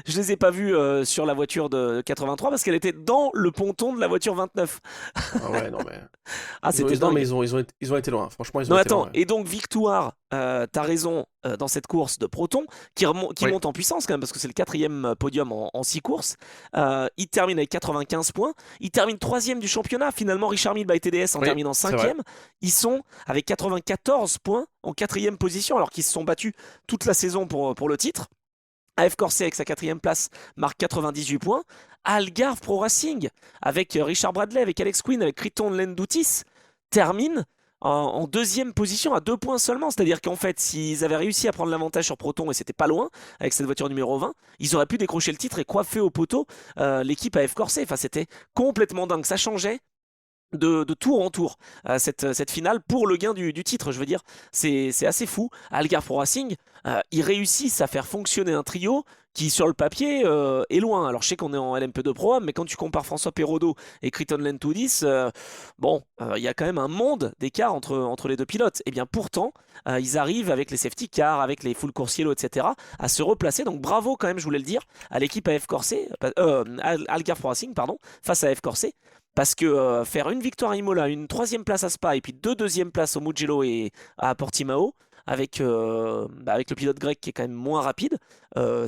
je les ai pas vues sur la voiture de 83 parce qu'elle était dans le ponton de la voiture 29. Ah ouais, non, mais Ah, c'était non, mais dingue. ils ont été loin. Franchement, ils ont Non, été loin. attends, Ouais. et donc victoire, t'as raison, dans cette course de Proton, qui Oui, monte en puissance quand même, parce que c'est le quatrième podium en 6 courses. Il termine avec 95 points. Il termine troisième du championnat. Finalement, Richard Mille by TDS en oui, terminant c'est vrai. cinquième. Ils sont avec 94 points en quatrième position, alors qu'ils se sont battus toute la saison pour le titre. AF Corset avec sa quatrième place marque 98 points. Algarve Pro Racing avec Richard Bradley, avec Alex Quinn, avec Criton Lendoutis termine en deuxième position à 2 points seulement. C'est-à-dire qu'en fait, s'ils avaient réussi à prendre l'avantage sur Proton, et c'était pas loin avec cette voiture numéro 20, ils auraient pu décrocher le titre et coiffer au poteau l'équipe AF Corset. Enfin, c'était complètement dingue. Ça changeait de tour en tour cette finale pour le gain du titre, je veux dire, c'est assez fou. Algarve Pro Racing, ils réussissent à faire fonctionner un trio qui sur le papier est loin. Alors je sais qu'on est en LMP2 Pro, mais quand tu compares François Perrodo et Criton Lentudis, bon, il y a quand même un monde d'écart entre les deux pilotes. Et bien pourtant, ils arrivent avec les safety cars, avec les full course yellow, etc., à se replacer. Donc bravo quand même, je voulais le dire, à l'équipe AF Corset, Algarve Pro Racing, pardon, face à AF Corset. Parce que faire une victoire à Imola, une troisième place à Spa et puis 2 deuxièmes places au Mugello et à Portimao avec le pilote grec qui est quand même moins rapide,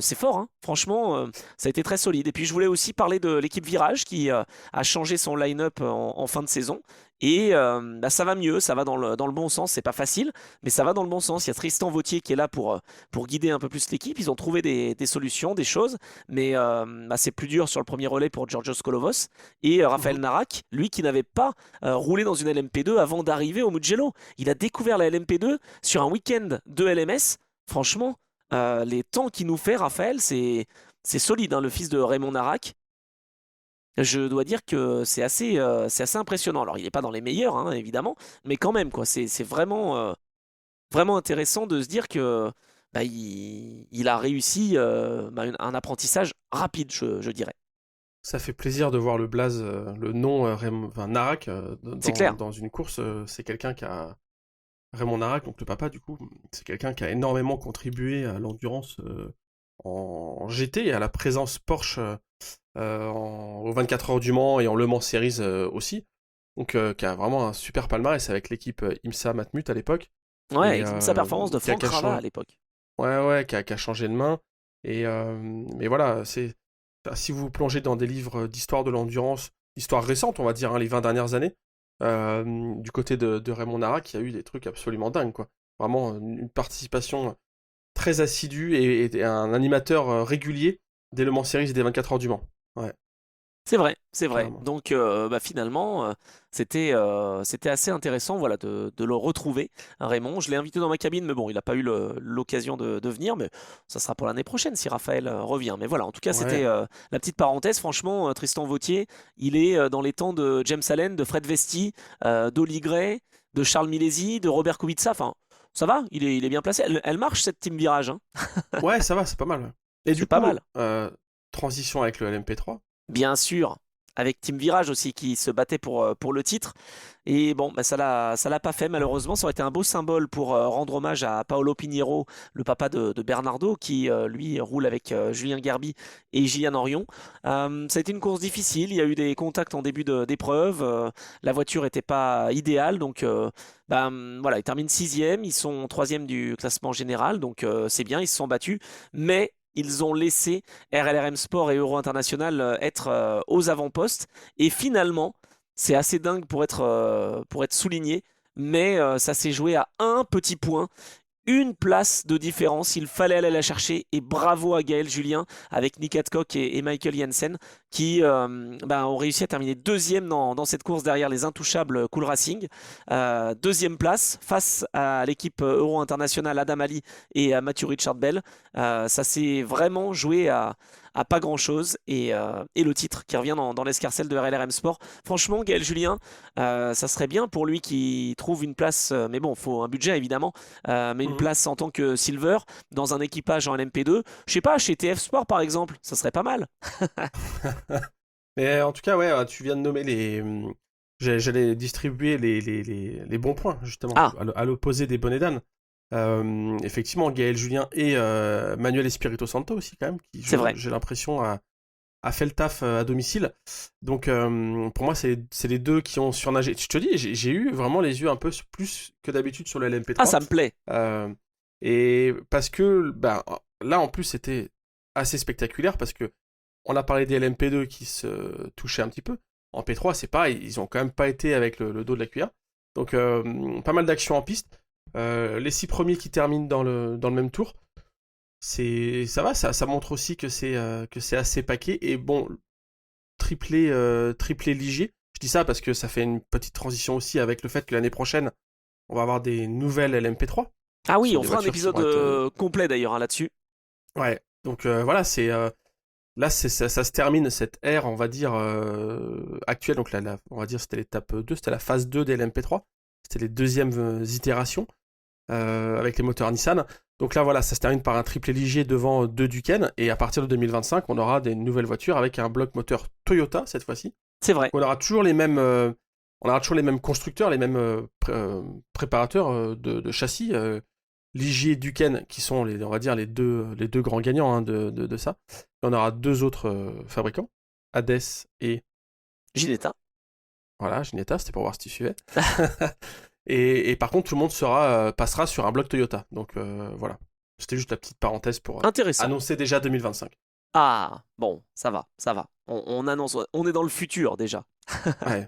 c'est fort, hein. Franchement, ça a été très solide. Et puis je voulais aussi parler de l'équipe Virage qui a changé son line-up en fin de saison Et ça va mieux, ça va dans le bon sens. C'est pas facile, mais ça va dans le bon sens. Il y a Tristan Vautier qui est là pour guider un peu plus l'équipe. Ils ont trouvé des solutions, des choses, mais c'est plus dur sur le premier relais pour Georgios Kolovos. Et Raphaël Mhm. Narak, lui qui n'avait pas roulé dans une LMP2 avant d'arriver au Mugello. Il a découvert la LMP2 sur un week-end de LMS. Franchement, les temps qu'il nous fait, Raphaël, c'est solide, hein, le fils de Raymond Narak. Je dois dire que c'est assez impressionnant. Alors, il n'est pas dans les meilleurs, hein, évidemment, mais quand même, quoi. C'est vraiment, vraiment intéressant de se dire que il a réussi un apprentissage rapide, je dirais. Ça fait plaisir de voir le blaze, le nom enfin, Narak C'est clair. dans une course. C'est quelqu'un qui a Raymond Narak, donc le papa du coup, c'est quelqu'un qui a énormément contribué à l'endurance en GT et à la présence Porsche aux 24 heures du Mans et en Le Mans Series aussi. Donc qui a vraiment un super palmarès avec l'équipe IMSA Matmut à l'époque Ouais, et avec sa performance de Franck qui a Ravat changé, à l'époque. ouais, qui a changé de main. Et mais voilà, si vous vous plongez dans des livres d'histoire de l'endurance, histoire récente, on va dire, hein, les 20 dernières années, du côté de Raymond Narak, il y a eu des trucs absolument dingues, quoi. Vraiment une participation très assidue et un animateur régulier des Le Mans Series et des 24 heures du Mans. Ouais, C'est vrai, c'est vrai. carrément. Donc finalement, c'était assez intéressant voilà, de le retrouver, Raymond. Je l'ai invité dans ma cabine, mais bon, il n'a pas eu l'occasion de venir, mais ça sera pour l'année prochaine si Raphaël revient. Mais voilà, en tout cas, c'était Ouais, la petite parenthèse. Franchement, Tristan Vautier, il est dans les temps de James Allen, de Fred Vesti, d'Oli Gray, de Charles Milesi, de Robert Kubica. Enfin, ça va, il est bien placé. Elle marche cette Team Virage, hein. ouais, ça va, c'est pas mal. Ouais. Et du C'est pas coup, mal. transition avec le LMP3. Bien sûr, avec Team Virage aussi qui se battait pour le titre. Et bon, ça l'a pas fait malheureusement. Ça aurait été un beau symbole pour rendre hommage à Paolo Pinheiro, le papa de Bernardo, qui lui roule avec Julien Gerby et Gillian Orion. Ça a été une course difficile. Il y a eu des contacts en début d'épreuve. La voiture n'était pas idéale, donc voilà, ils terminent sixième. Ils sont troisième du classement général, donc c'est bien. Ils se sont battus, mais ils ont laissé RLRM Sport et Euro International être aux avant-postes. Et finalement, c'est assez dingue pour être souligné, mais ça s'est joué à un petit point. Une place de différence, il fallait aller la chercher et bravo à Gaël Julien avec Nick Adcock et Michael Jensen qui ont réussi à terminer deuxième dans cette course derrière les intouchables Cool Racing. Deuxième place face à l'équipe Euro International Adam Ali et à Matthew Richard Bell. Ça s'est vraiment joué à pas grand chose et le titre qui revient dans l'escarcelle de RLRM Sport. Franchement, Gaël Julien, ça serait bien pour lui qui trouve une place, mais bon, il faut un budget évidemment, mais une Mhm. place en tant que Silver dans un équipage en LMP2. Je sais pas, chez TF Sport par exemple, ça serait pas mal. Mais en tout cas, ouais, tu viens de nommer j'allais distribuer les bons points, justement, Ah, à l'opposé des bonnets d'âne. Effectivement, Gaël Julien et Manuel Espirito Santo aussi, quand même, qui, c'est vrai. j'ai l'impression, a fait le taf à domicile. Donc, pour moi, c'est les deux qui ont surnagé. Je te dis, j'ai eu vraiment les yeux un peu plus que d'habitude sur le Ah, LMP3. ça me plaît. Euh, et parce que, ben, là, en plus, c'était assez spectaculaire parce que on a parlé des LMP2 qui se touchaient un petit peu. En P3, c'est pareil, ils ont quand même pas été avec le dos de la cuillère. Donc, pas mal d'actions en piste. Les 6 premiers qui terminent dans le même tour, ça va, ça montre aussi que c'est assez paquet. Et bon, triplé Ligier. Je dis ça parce que ça fait une petite transition aussi avec le fait que l'année prochaine, on va avoir des nouvelles LMP3. Ah Ce oui, sont on des fera un voitures qui épisode vont être. complet d'ailleurs hein, là-dessus. Ouais, donc voilà, là, ça se termine cette ère, on va dire, actuelle. Donc on va dire c'était l'étape 2, c'était la phase 2 des LMP3. C'était les deuxièmes itérations avec les moteurs Nissan. Donc là, voilà, ça se termine par un triplé Ligier devant deux Duquesne. Et à partir de 2025, on aura des nouvelles voitures avec un bloc moteur Toyota cette fois-ci. C'est vrai. On aura toujours les mêmes, constructeurs, les mêmes préparateurs de châssis. Ligier et Duquesne, qui sont on va dire les deux grands gagnants hein, de ça. Et on aura deux autres fabricants, Hades et Ginetta. voilà, Ginetta, c'était pour voir si tu suivais. Et par contre, tout le monde passera sur un bloc Toyota. Donc voilà, c'était juste la petite parenthèse pour Intéressant. annoncer déjà 2025. Ah, bon, ça va, ça va. On annonce, on est dans le futur déjà. Ouais.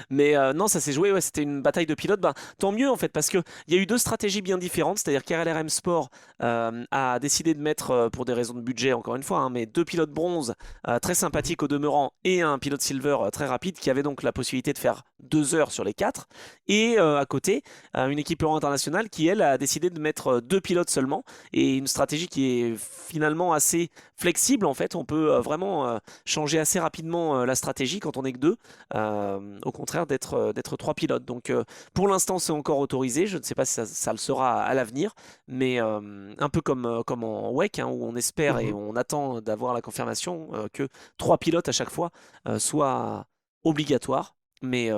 Mais non, ça s'est joué, ouais, c'était une bataille de pilotes. Ben, tant mieux en fait, parce qu'il y a eu deux stratégies bien différentes. C'est-à-dire qu'RLRM Sport a décidé de mettre, pour des raisons de budget encore une fois, hein, mais deux pilotes bronze très Mhm. sympathiques au demeurant et un pilote silver très rapide qui avait donc la possibilité de faire 2 heures sur les quatre. Et à côté, une équipe Euro internationale qui, elle, a décidé de mettre deux pilotes seulement. Et une stratégie qui est finalement assez flexible en fait. On peut vraiment changer assez rapidement la stratégie quand on n'est que deux, au contraire d'être trois pilotes. Donc pour l'instant, c'est encore autorisé. Je ne sais pas si ça le sera à l'avenir, mais un peu comme en WEC, hein, où on espère et Mhm. on attend d'avoir la confirmation que trois pilotes à chaque fois soit obligatoire. Mais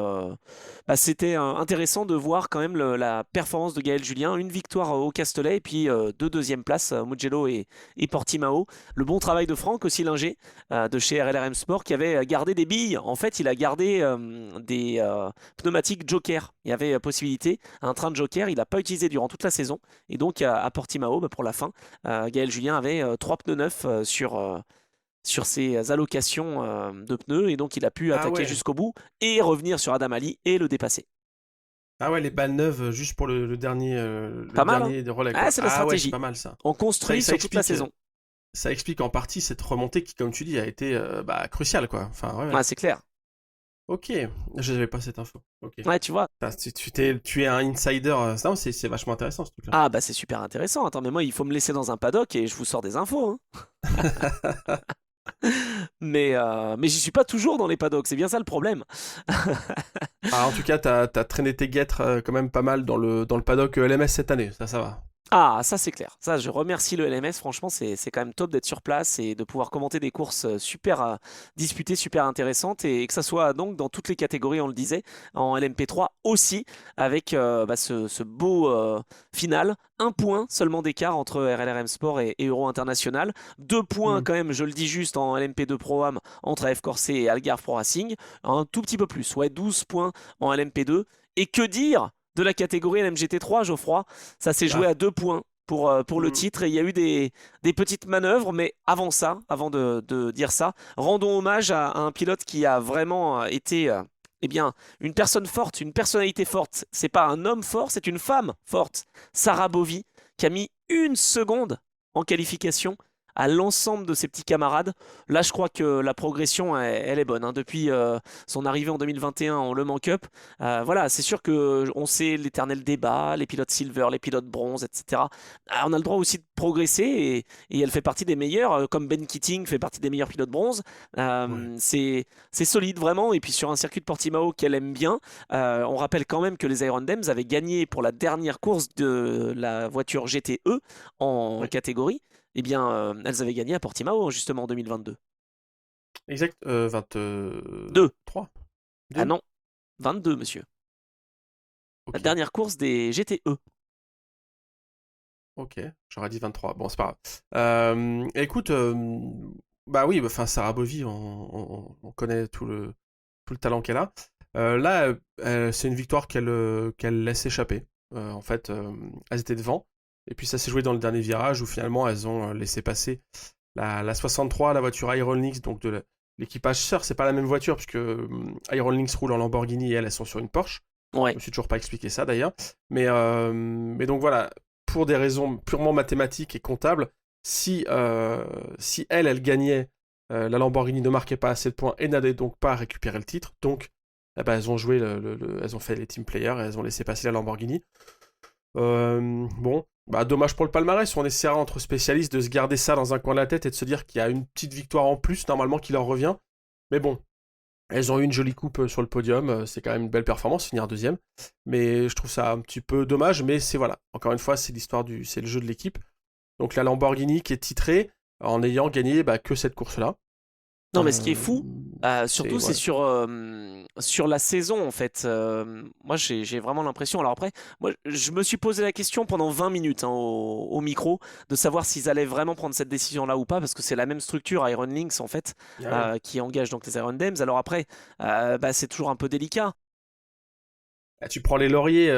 bah, c'était intéressant de voir quand même la performance de Gaël Julien. Une victoire au Castellet et puis deux deuxièmes places, Mugello et Portimao. Le bon travail de Franck aussi, l'ingé de chez RLRM Sport, qui avait gardé des billes. En fait, il a gardé des pneumatiques Joker. Il y avait possibilité, un train de Joker, il n'a pas utilisé durant toute la saison. Et donc à Portimao, bah, pour la fin, Gaël Julien avait trois pneus neufs sur ses allocations de pneus. Et donc il a pu Ah attaquer ouais. jusqu'au bout et revenir sur Adam Ali et le dépasser. Ah ouais, les balles neuves juste pour le Pas mal, hein? dernier relais, Ah, quoi. c'est la Ah ouais, c'est stratégie. pas mal ça. On Ça, construit ça sur toute la explique, saison. ça explique en partie cette remontée qui, comme tu dis, a été bah, cruciale, quoi. Enfin, ouais, ouais. Ouais, c'est clair. Ok, je n'avais pas cette info. Ok. Ouais, tu vois. Tu es un insider. Non, c'est vachement intéressant ce truc-là. Ah, bah c'est super intéressant. Attends, mais moi, il faut me laisser dans un paddock et je vous sors des infos, hein. Mais j'y suis pas toujours dans les paddocks, c'est bien ça le problème. Ah, en tout cas, t'as traîné tes guêtres quand même pas mal dans le paddock LMS cette année. Ça va. Ah, ça c'est clair. Ça, je remercie le LMS. Franchement, c'est quand même top d'être sur place et de pouvoir commenter des courses super disputées, super intéressantes et que ça soit donc dans toutes les catégories, on le disait, en LMP3 aussi, avec bah, ce beau final. Un point seulement d'écart entre RLRM Sport et Euro International. 2 points Hmm. quand même, je le dis juste, en LMP2 Pro-Am entre AF Corse et Algarve Pro Racing. Un tout petit peu plus, ouais, 12 points en LMP2. Et que dire de la catégorie LMGT3, Geoffroy? Ça s'est joué Ah. à 2 points pour le Hmm. titre et il y a eu des petites manœuvres, mais avant ça, avant de dire ça, rendons hommage à un pilote qui a vraiment été eh bien, une personne forte, une personnalité forte. C'est pas un homme fort, c'est une femme forte. Sarah Bovy, qui a mis 1 seconde en qualification à l'ensemble de ses petits camarades. Là, je crois que la progression, elle est bonne, hein. Depuis son arrivée en 2021 en Le Mans Cup, voilà, c'est sûr que on sait l'éternel débat, les pilotes silver, les pilotes bronze, etc. Ah, on a le droit aussi de progresser et elle fait partie des meilleurs, comme Ben Keating fait partie des meilleurs pilotes bronze. Ouais. C'est solide vraiment. Et puis sur un circuit de Portimao qu'elle aime bien, on rappelle quand même que les Iron Dems avaient gagné pour la dernière course de la voiture GTE en Ouais. catégorie. Eh bien, elles avaient gagné à Portimao justement en 2022. Exact. 2. 23. Ah 2. non, 22, monsieur. La Ok. dernière course des GTE. Ok. J'aurais dit 23. Bon, c'est pas grave. Écoute, bah oui, enfin, Sarah Bovy, on connaît tout le talent qu'elle a. Là, c'est une victoire qu'elle laisse échapper. En fait, elles étaient devant. Et puis ça s'est joué dans le dernier virage où finalement elles ont laissé passer la 63, la voiture Iron Lynx, donc l'équipage sœur. C'est pas la même voiture puisque Iron Lynx roule en Lamborghini et elles sont sur une Porsche. Je Ouais. me suis toujours pas expliqué ça d'ailleurs. Mais donc voilà, pour des raisons purement mathématiques et comptables, si elle gagnait, la Lamborghini ne marquait pas assez de points et n'allait donc pas récupérer le titre. Donc, eh ben, elles ont joué, elles ont fait les team players et elles ont laissé passer la Lamborghini. Bon, bah dommage pour le palmarès. On essaiera entre spécialistes de se garder ça dans un coin de la tête et de se dire qu'il y a une petite victoire en plus normalement qui leur revient. Mais bon, elles ont eu une jolie coupe sur le podium. C'est quand même une belle performance, finir deuxième. Mais je trouve ça un petit peu dommage. Mais c'est voilà. Encore une fois, c'est le jeu de l'équipe. Donc la Lamborghini qui est titrée en ayant gagné bah, que cette course-là. Non, mais ce qui est Euh, fou, surtout, c'est voilà. sur la saison, en fait. Moi, j'ai vraiment l'impression. Alors après, moi, je me suis posé la question pendant 20 minutes hein, au micro de savoir s'ils allaient vraiment prendre cette décision-là ou pas, parce que c'est la même structure Iron Lynx, en fait, Ah ouais. qui engage donc les Iron Dems. Alors après, bah, c'est toujours un peu délicat. Ah, tu prends les lauriers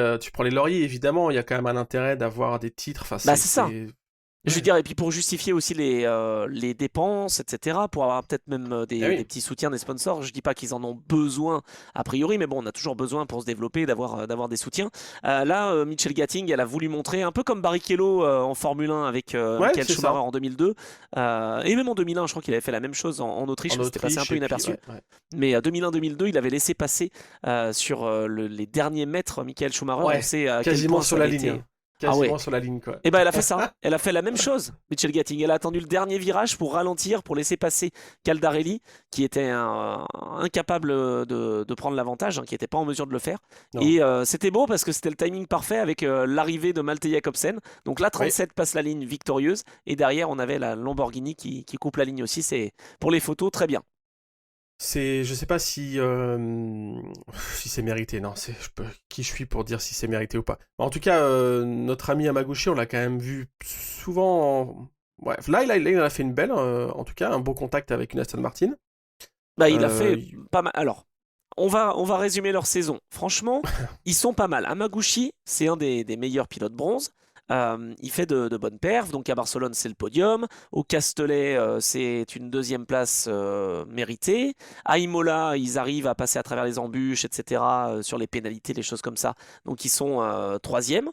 évidemment. Il y a quand même un intérêt d'avoir des titres. Enfin, Bah, c'est ça. Je veux dire, et puis pour justifier aussi les dépenses, etc., pour avoir peut-être même Ah des oui. petits soutiens des sponsors. Je dis pas qu'ils en ont besoin a priori, mais bon, on a toujours besoin pour se développer d'avoir des soutiens. Là, Mitchell Gatting, elle a voulu montrer, un peu comme Barrichello en Formule 1 avec Ouais, Michael c'est Schumacher ça. en 2002, et même en 2001, je crois qu'il avait fait la même chose en Autriche, En mais c'était passé un Autriche, peu et puis, inaperçu. ouais, ouais. Mais 2001-2002, il avait laissé passer sur les derniers mètres Michael Schumacher. On Ouais, sait à quel quasiment point sur ça la avait ligne, été. hein. Ah ouais. Quasiment sur la ligne, quoi. Et ben elle a fait ça. Elle a fait la même chose, Mitchell Gatting. Elle a attendu le dernier virage pour ralentir, pour laisser passer Caldarelli, qui était incapable de prendre l'avantage, hein, qui n'était pas en mesure de le faire. Non. Et c'était beau parce que c'était le timing parfait avec l'arrivée de Malte Jakobsen. Donc la Oui. 37 passe la ligne victorieuse. Et derrière, on avait la Lamborghini qui coupe la ligne aussi. C'est pour les photos, très bien. Je sais pas si c'est mérité. Non, qui je suis pour dire si c'est mérité ou pas. En tout cas, notre ami Yamaguchi, on l'a quand même vu souvent. Ouais, là, il a fait une belle, en tout cas, un beau contact avec une Aston Martin. Bah, il a Euh, fait pas mal. Alors, on va résumer leur saison. Franchement, ils sont pas mal. Hamaguchi, c'est un des meilleurs pilotes bronze. Il fait de bonnes perfs. Donc à Barcelone, c'est le podium. Au Castellet, c'est une deuxième place méritée. À Imola, ils arrivent à passer à travers les embûches, etc. Sur les pénalités, les choses comme ça. Donc ils sont troisième.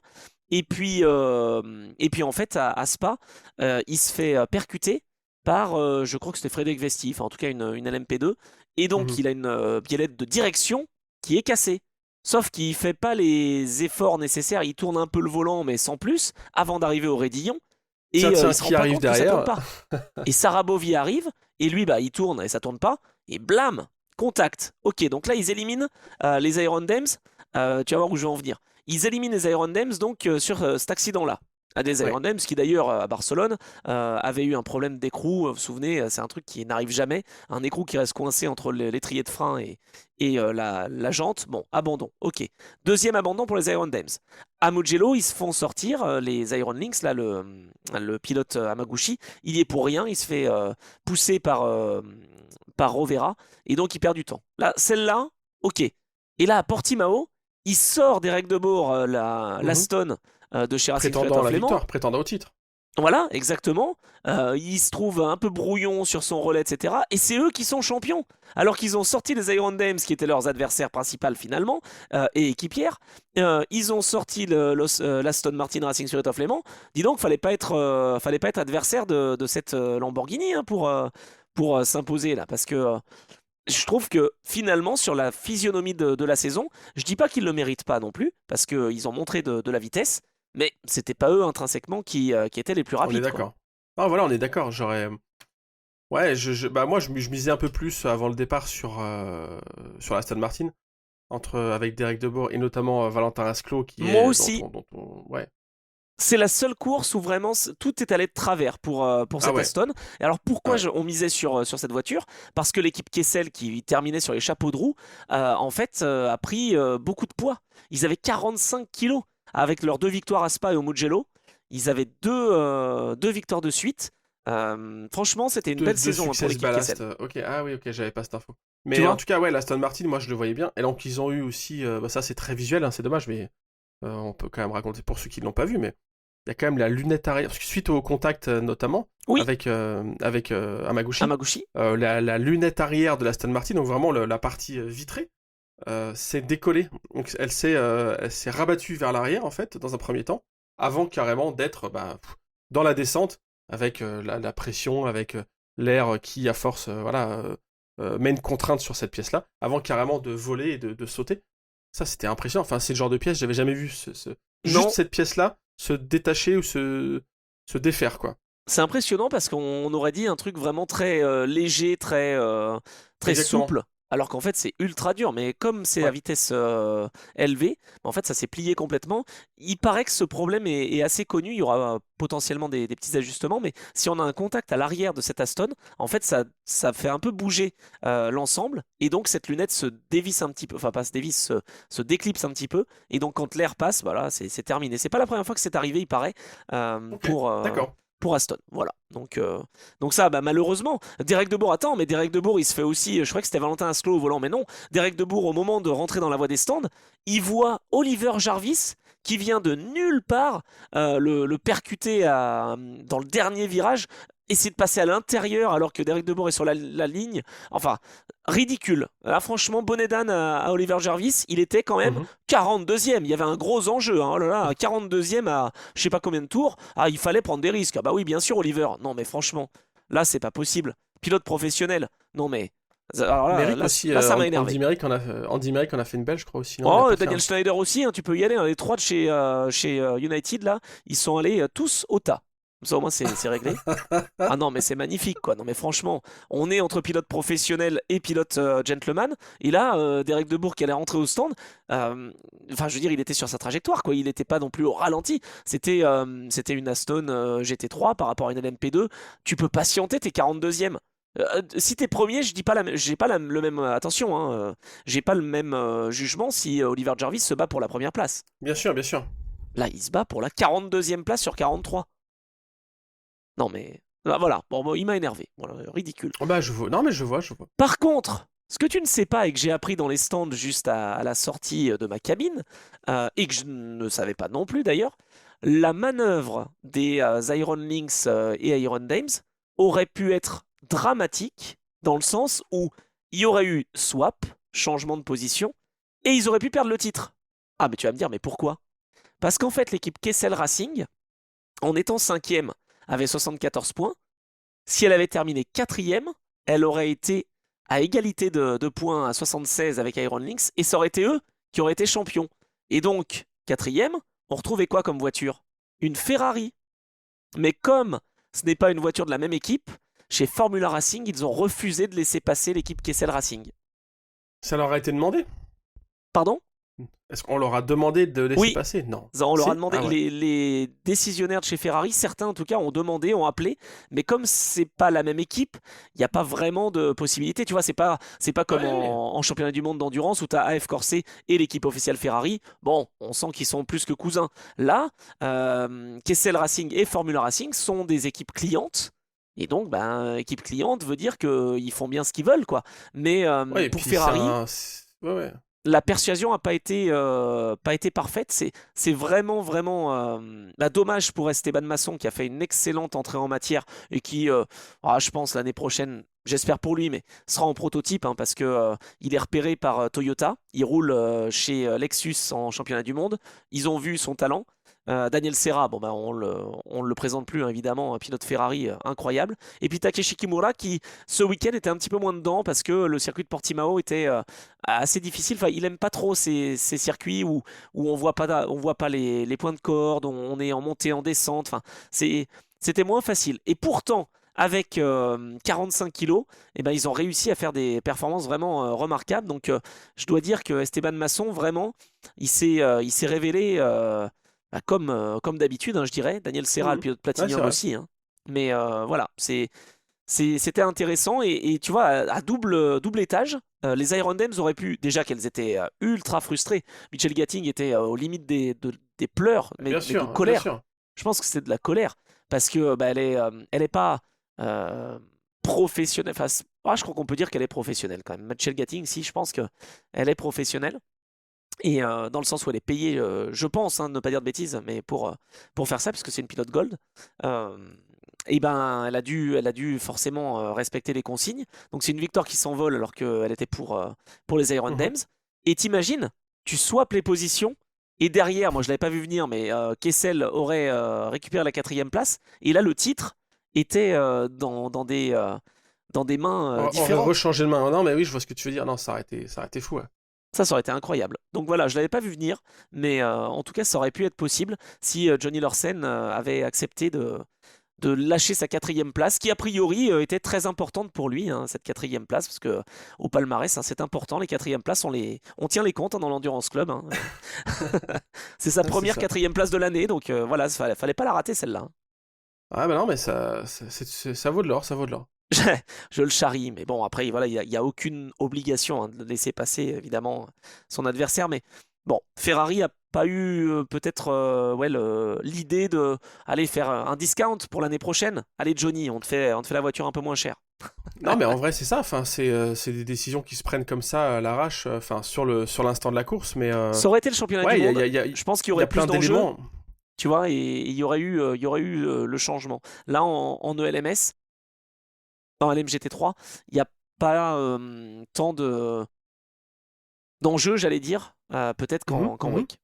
Et puis en fait, à Spa, il se fait percuter par, je crois que c'était Frédéric Vesti, enfin en tout cas une LMP2. Et donc mhm. il a une biellette de direction qui est cassée. Sauf qu'il fait pas les efforts nécessaires, il tourne un peu le volant, mais sans plus, avant d'arriver au raidillon. Tiens, Et tiens, il se rend qui pas arrive compte que ça tourne derrière? pas. Et Sarabovi arrive, et lui, bah, il tourne et ça tourne pas. Et blam, contact. Ok, donc là, ils éliminent les Iron Dames. Tu vas voir où je vais en venir. Ils éliminent les Iron Dames donc sur cet accident-là. À des Ouais. Iron Dames qui d'ailleurs à Barcelone avaient eu un problème d'écrou. Vous vous souvenez, c'est un truc qui n'arrive jamais. Un écrou qui reste coincé entre l'étrier de frein et la jante. Bon, abandon. Ok. Deuxième abandon pour les Iron Dames. À Mugello, ils se font sortir les Iron Lynx, là, le pilote Hamaguchi. Il y est pour rien. Il se fait pousser par Rovera. Et donc, il perd du temps. Là, celle-là, ok. Et là, à Portimao, il sort des règles de bord Mhm. l'Aston de chez Racing Prétendant à Creator la Flemand. victoire, prétendant au titre. Voilà, exactement. Il se trouve un peu brouillon sur son relais, etc. Et c'est eux qui sont champions. Alors qu'ils ont sorti les Iron Dames, qui étaient leurs adversaires principaux finalement, et équipières. Ils ont sorti l'Aston Martin Racing Creator Flemand. Dis donc, fallait pas être adversaire de cette Lamborghini hein, pour s'imposer là. Parce que je trouve que finalement, sur la physionomie de la saison, je dis pas qu'ils le méritent pas non plus, parce qu'ils ont montré de la vitesse, mais c'était pas eux intrinsèquement qui étaient les plus On est rapides, quoi. d'accord. Ah voilà, on est d'accord. Ouais, bah moi, je misais un peu plus avant le départ sur Aston Martin, avec Derek Debour et notamment Valentin Asclot, Moi aussi, ouais. c'est la seule course où vraiment tout est allé de travers pour Ah cette ouais, Aston. Et alors ah pourquoi ouais. on misait sur cette voiture? Parce que l'équipe Kessel qui terminait sur les chapeaux de roue, en fait, a pris beaucoup de poids. Ils avaient 45 kilos avec leurs 2 victoires à Spa et au Mugello. Ils avaient deux victoires de suite. Franchement, c'était une belle Deux saison hein, pour success l'équipe Kessel. ballast. Ok, ah oui, ok, j'avais pas cette info. Tu Mais en vois? tout cas, ouais, l'Aston Martin, moi je le voyais bien. Et donc ils ont eu aussi, bah, ça c'est très visuel, hein, c'est dommage, mais on peut quand même raconter pour ceux qui l'ont pas vu, mais il y a quand même la lunette arrière, parce que suite au contact notamment Oui, avec Hamaguchi, Hamaguchi. la lunette arrière de l'Aston Martin, donc vraiment la partie vitrée, s'est décollée. Donc elle s'est rabattue vers l'arrière en fait, dans un premier temps, avant carrément d'être dans la descente, avec la pression, avec l'air qui à force met une contrainte sur cette pièce-là, avant carrément de voler et de sauter. Ça c'était impressionnant, enfin c'est le genre de pièce, j'avais jamais vu juste Non, cette pièce-là se détacher ou se défaire, quoi. c'est impressionnant parce qu'on aurait dit un truc vraiment très léger, très Exactement. souple, alors qu'en fait c'est ultra dur. Mais comme c'est à Ouais. vitesse élevée, en fait ça s'est plié complètement. Il paraît que ce problème est assez connu. Il y aura potentiellement des petits ajustements, mais si on a un contact à l'arrière de cette Aston, en fait ça fait un peu bouger l'ensemble, et donc cette lunette se dévisse un petit peu, enfin pas se dévisse, se déclipse un petit peu, et donc quand l'air passe, voilà, c'est terminé. C'est pas la première fois que c'est arrivé, il paraît, Ok, pour d'accord. pour Aston. Voilà. Donc ça, bah, malheureusement, Derek De Boer, attends, mais Derek De Boer, il se fait aussi, je crois que c'était Valentin Asclot au volant, mais non. Derek De Boer, au moment de rentrer dans la voie des stands, il voit Oliver Jarvis qui vient de nulle part le percuter dans le dernier virage, essayer de passer à l'intérieur alors que Derek De Boer est sur la ligne. Enfin, ridicule. Là, franchement, bonnet d'âne à Oliver Jarvis, il était quand même Mhm. 42e. Il y avait un gros enjeu. Hein. Oh là là, 42e à je sais pas combien de tours. Ah, il fallait prendre des risques. Ah bah oui, bien sûr, Oliver. Non, mais franchement, là, c'est pas possible. Pilote professionnel. Non, mais. Alors là, Merrick là, aussi, là, ça m'a énervé. Andy Merrick en a fait une belle, je crois aussi, non? Il a Oh, pas fait Daniel un... Schneider aussi, hein, tu peux y aller. Hein. Les trois de chez United, là, ils sont allés tous au tas. Comme ça, au moins, c'est réglé. Ah non, mais c'est magnifique, quoi. Non, mais franchement, on est entre pilote professionnel et pilote gentleman. Et là, Derek De Boer qui allait rentrer au stand, enfin, je veux dire, il était sur sa trajectoire, quoi. Il n'était pas non plus au ralenti. C'était une Aston GT3 par rapport à une LMP2. Tu peux patienter, t'es 42e. Si t'es premier, je dis pas j'ai pas le même attention, hein, j'ai pas le même jugement si Oliver Jarvis se bat pour la première place. Bien sûr, bien sûr. Là, il se bat pour la 42e place sur 43. Non mais là, voilà, bon, il m'a énervé. Voilà, ridicule. Oh, bah, je vois. Non, mais je vois, je vois. Par contre, ce que tu ne sais pas et que j'ai appris dans les stands juste à la sortie de ma cabine, et que je ne savais pas non plus d'ailleurs, la manœuvre des Iron Lynx et Iron Dames aurait pu être dramatique dans le sens où il y aurait eu swap, changement de position, et ils auraient pu perdre le titre. Ah mais tu vas me dire, mais pourquoi? Parce qu'en fait l'équipe Kessel Racing, en étant cinquième, avait 74 points. Si elle avait terminé quatrième, elle aurait été à égalité de points à 76 avec Iron Lynx, et ça aurait été eux qui auraient été champions. Et donc, quatrième, on retrouvait quoi comme voiture? Une Ferrari. Mais comme ce n'est pas une voiture de la même équipe, chez Formula Racing, ils ont refusé de laisser passer l'équipe Kessel Racing. Ça leur a été demandé? Pardon? Est-ce qu'on leur a demandé de laisser Oui, passer? Non. on leur a Si? demandé, Ah ouais. les décisionnaires de chez Ferrari, certains en tout cas ont demandé, ont appelé, mais comme c'est pas la même équipe, il n'y a pas vraiment de possibilité. Tu vois, c'est pas comme Ouais, ouais. en championnat du monde d'endurance où tu as AF Corse et l'équipe officielle Ferrari. Bon, on sent qu'ils sont plus que cousins. Là, Kessel Racing et Formula Racing sont des équipes clientes. Et donc, ben, équipe cliente veut dire qu'ils font bien ce qu'ils veulent, quoi. Mais Ouais, et pour puis c'est Ferrari, un. Ouais, ouais. la persuasion n'a pas été parfaite. C'est vraiment, vraiment bah, dommage pour Esteban Masson qui a fait une excellente entrée en matière et qui, je pense, l'année prochaine, j'espère pour lui, mais sera en prototype hein, parce que il est repéré par Toyota. Il roule chez Lexus en championnat du monde. Ils ont vu son talent. Daniel Serra, bon, bah, on le présente plus hein, évidemment, un pilote Ferrari incroyable. Et puis Takeshi Kimura qui ce week-end était un petit peu moins dedans parce que le circuit de Portimao était assez difficile. Enfin, il aime pas trop ces circuits où on voit pas les points de corde, on est en montée, en descente. Enfin, c'était moins facile. Et pourtant, avec 45 kilos, eh ben, ils ont réussi à faire des performances vraiment remarquables. Donc, je dois dire que Esteban Masson, vraiment, il s'est révélé bah, comme d'habitude, hein, je dirais. Daniel Serra, le Mhm. pilote Ouais, c'est Platinium vrai. aussi. Hein. Mais voilà, c'était intéressant et tu vois, à double étage, les Iron Dames auraient pu, déjà qu'elles étaient ultra frustrées, Mitchell Gatting était aux limites des pleurs, mais de Bien colère. sûr. Je pense que c'est de la colère parce que bah, elle est pas euh, professionnelle. Enfin, je crois qu'on peut dire qu'elle est professionnelle quand même. Mitchell Gatting, si, je pense qu'elle est professionnelle. Et dans le sens où elle est payée, je pense, hein, ne pas dire de bêtises, mais pour faire ça, parce que c'est une pilote gold, euh, et ben elle a dû forcément respecter les consignes. Donc c'est une victoire qui s'envole alors qu'elle était pour les Iron Mhm. Dames. Et t'imagines, tu swaps les positions, et derrière, moi je l'avais pas vu venir, mais Kessel aurait récupéré la quatrième place, et là le titre était dans des mains On aurait différentes. rechangé de main. Non, mais oui, je vois ce que tu veux dire. Non, ça aurait été fou. Ouais. Ça aurait été incroyable. Donc voilà, je l'avais pas vu venir, mais en tout cas, ça aurait pu être possible si Johnny Lawson avait accepté de lâcher sa quatrième place, qui a priori était très importante pour lui, hein, cette quatrième place, parce que au palmarès, hein, c'est important, les quatrièmes places, on tient les comptes hein, dans l'Endurance Club. Hein. C'est sa Ouais, c'est première ça. quatrième place de l'année, donc voilà, fallait pas la rater celle-là. Hein. Ah, bah non, mais ça vaut de l'or, ça vaut de l'or. Je le charrie, mais bon, après, voilà, il y a aucune obligation hein, de laisser passer, évidemment, son adversaire, mais Bon, Ferrari a pas eu peut-être l'idée de aller faire un discount pour l'année prochaine. Allez Johnny, on te fait la voiture un peu moins chère. Non, mais en vrai, c'est ça. Enfin, c'est des décisions qui se prennent comme ça à l'arrache, enfin, sur l'instant de la course. Mais Ça aurait été le championnat du ouais, monde. Je pense qu'il y il y aurait a plus plein d'enjeux, d'éléments. tu vois, et il y aurait eu le changement. Là, en ELMS, dans LMGT3, il n'y a pas tant d'enjeux, j'allais dire, peut-être Mhm, qu'en mhm. WEC.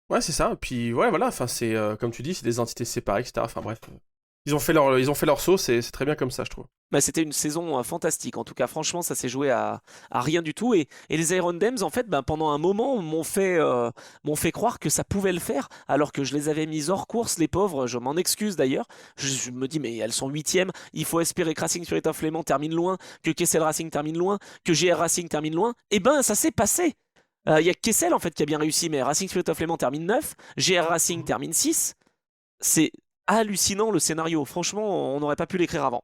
Ouais, c'est ça. Puis ouais, voilà. Enfin, c'est comme tu dis, c'est des entités séparées, etc. Enfin bref, ils ont fait leur sauce. C'est très bien comme ça, je trouve. Bah, c'était une saison fantastique. En tout cas, franchement, ça s'est joué à rien du tout. Et les Iron Dames, en fait, bah, pendant un moment, m'ont fait croire que ça pouvait le faire, alors que je les avais mises hors course, les pauvres. Je m'en excuse d'ailleurs. Je me dis, mais elles sont huitièmes. Il faut espérer que Racing Spirit of Léman termine loin, que Kessel Racing termine loin, que GR Racing termine loin. Et ben, ça s'est passé. Il y a Kessel, en fait, qui a bien réussi, mais Racing Spirit of Léman termine 9, GR Racing Mhm. termine 6. C'est hallucinant le scénario. Franchement, on n'aurait pas pu l'écrire avant.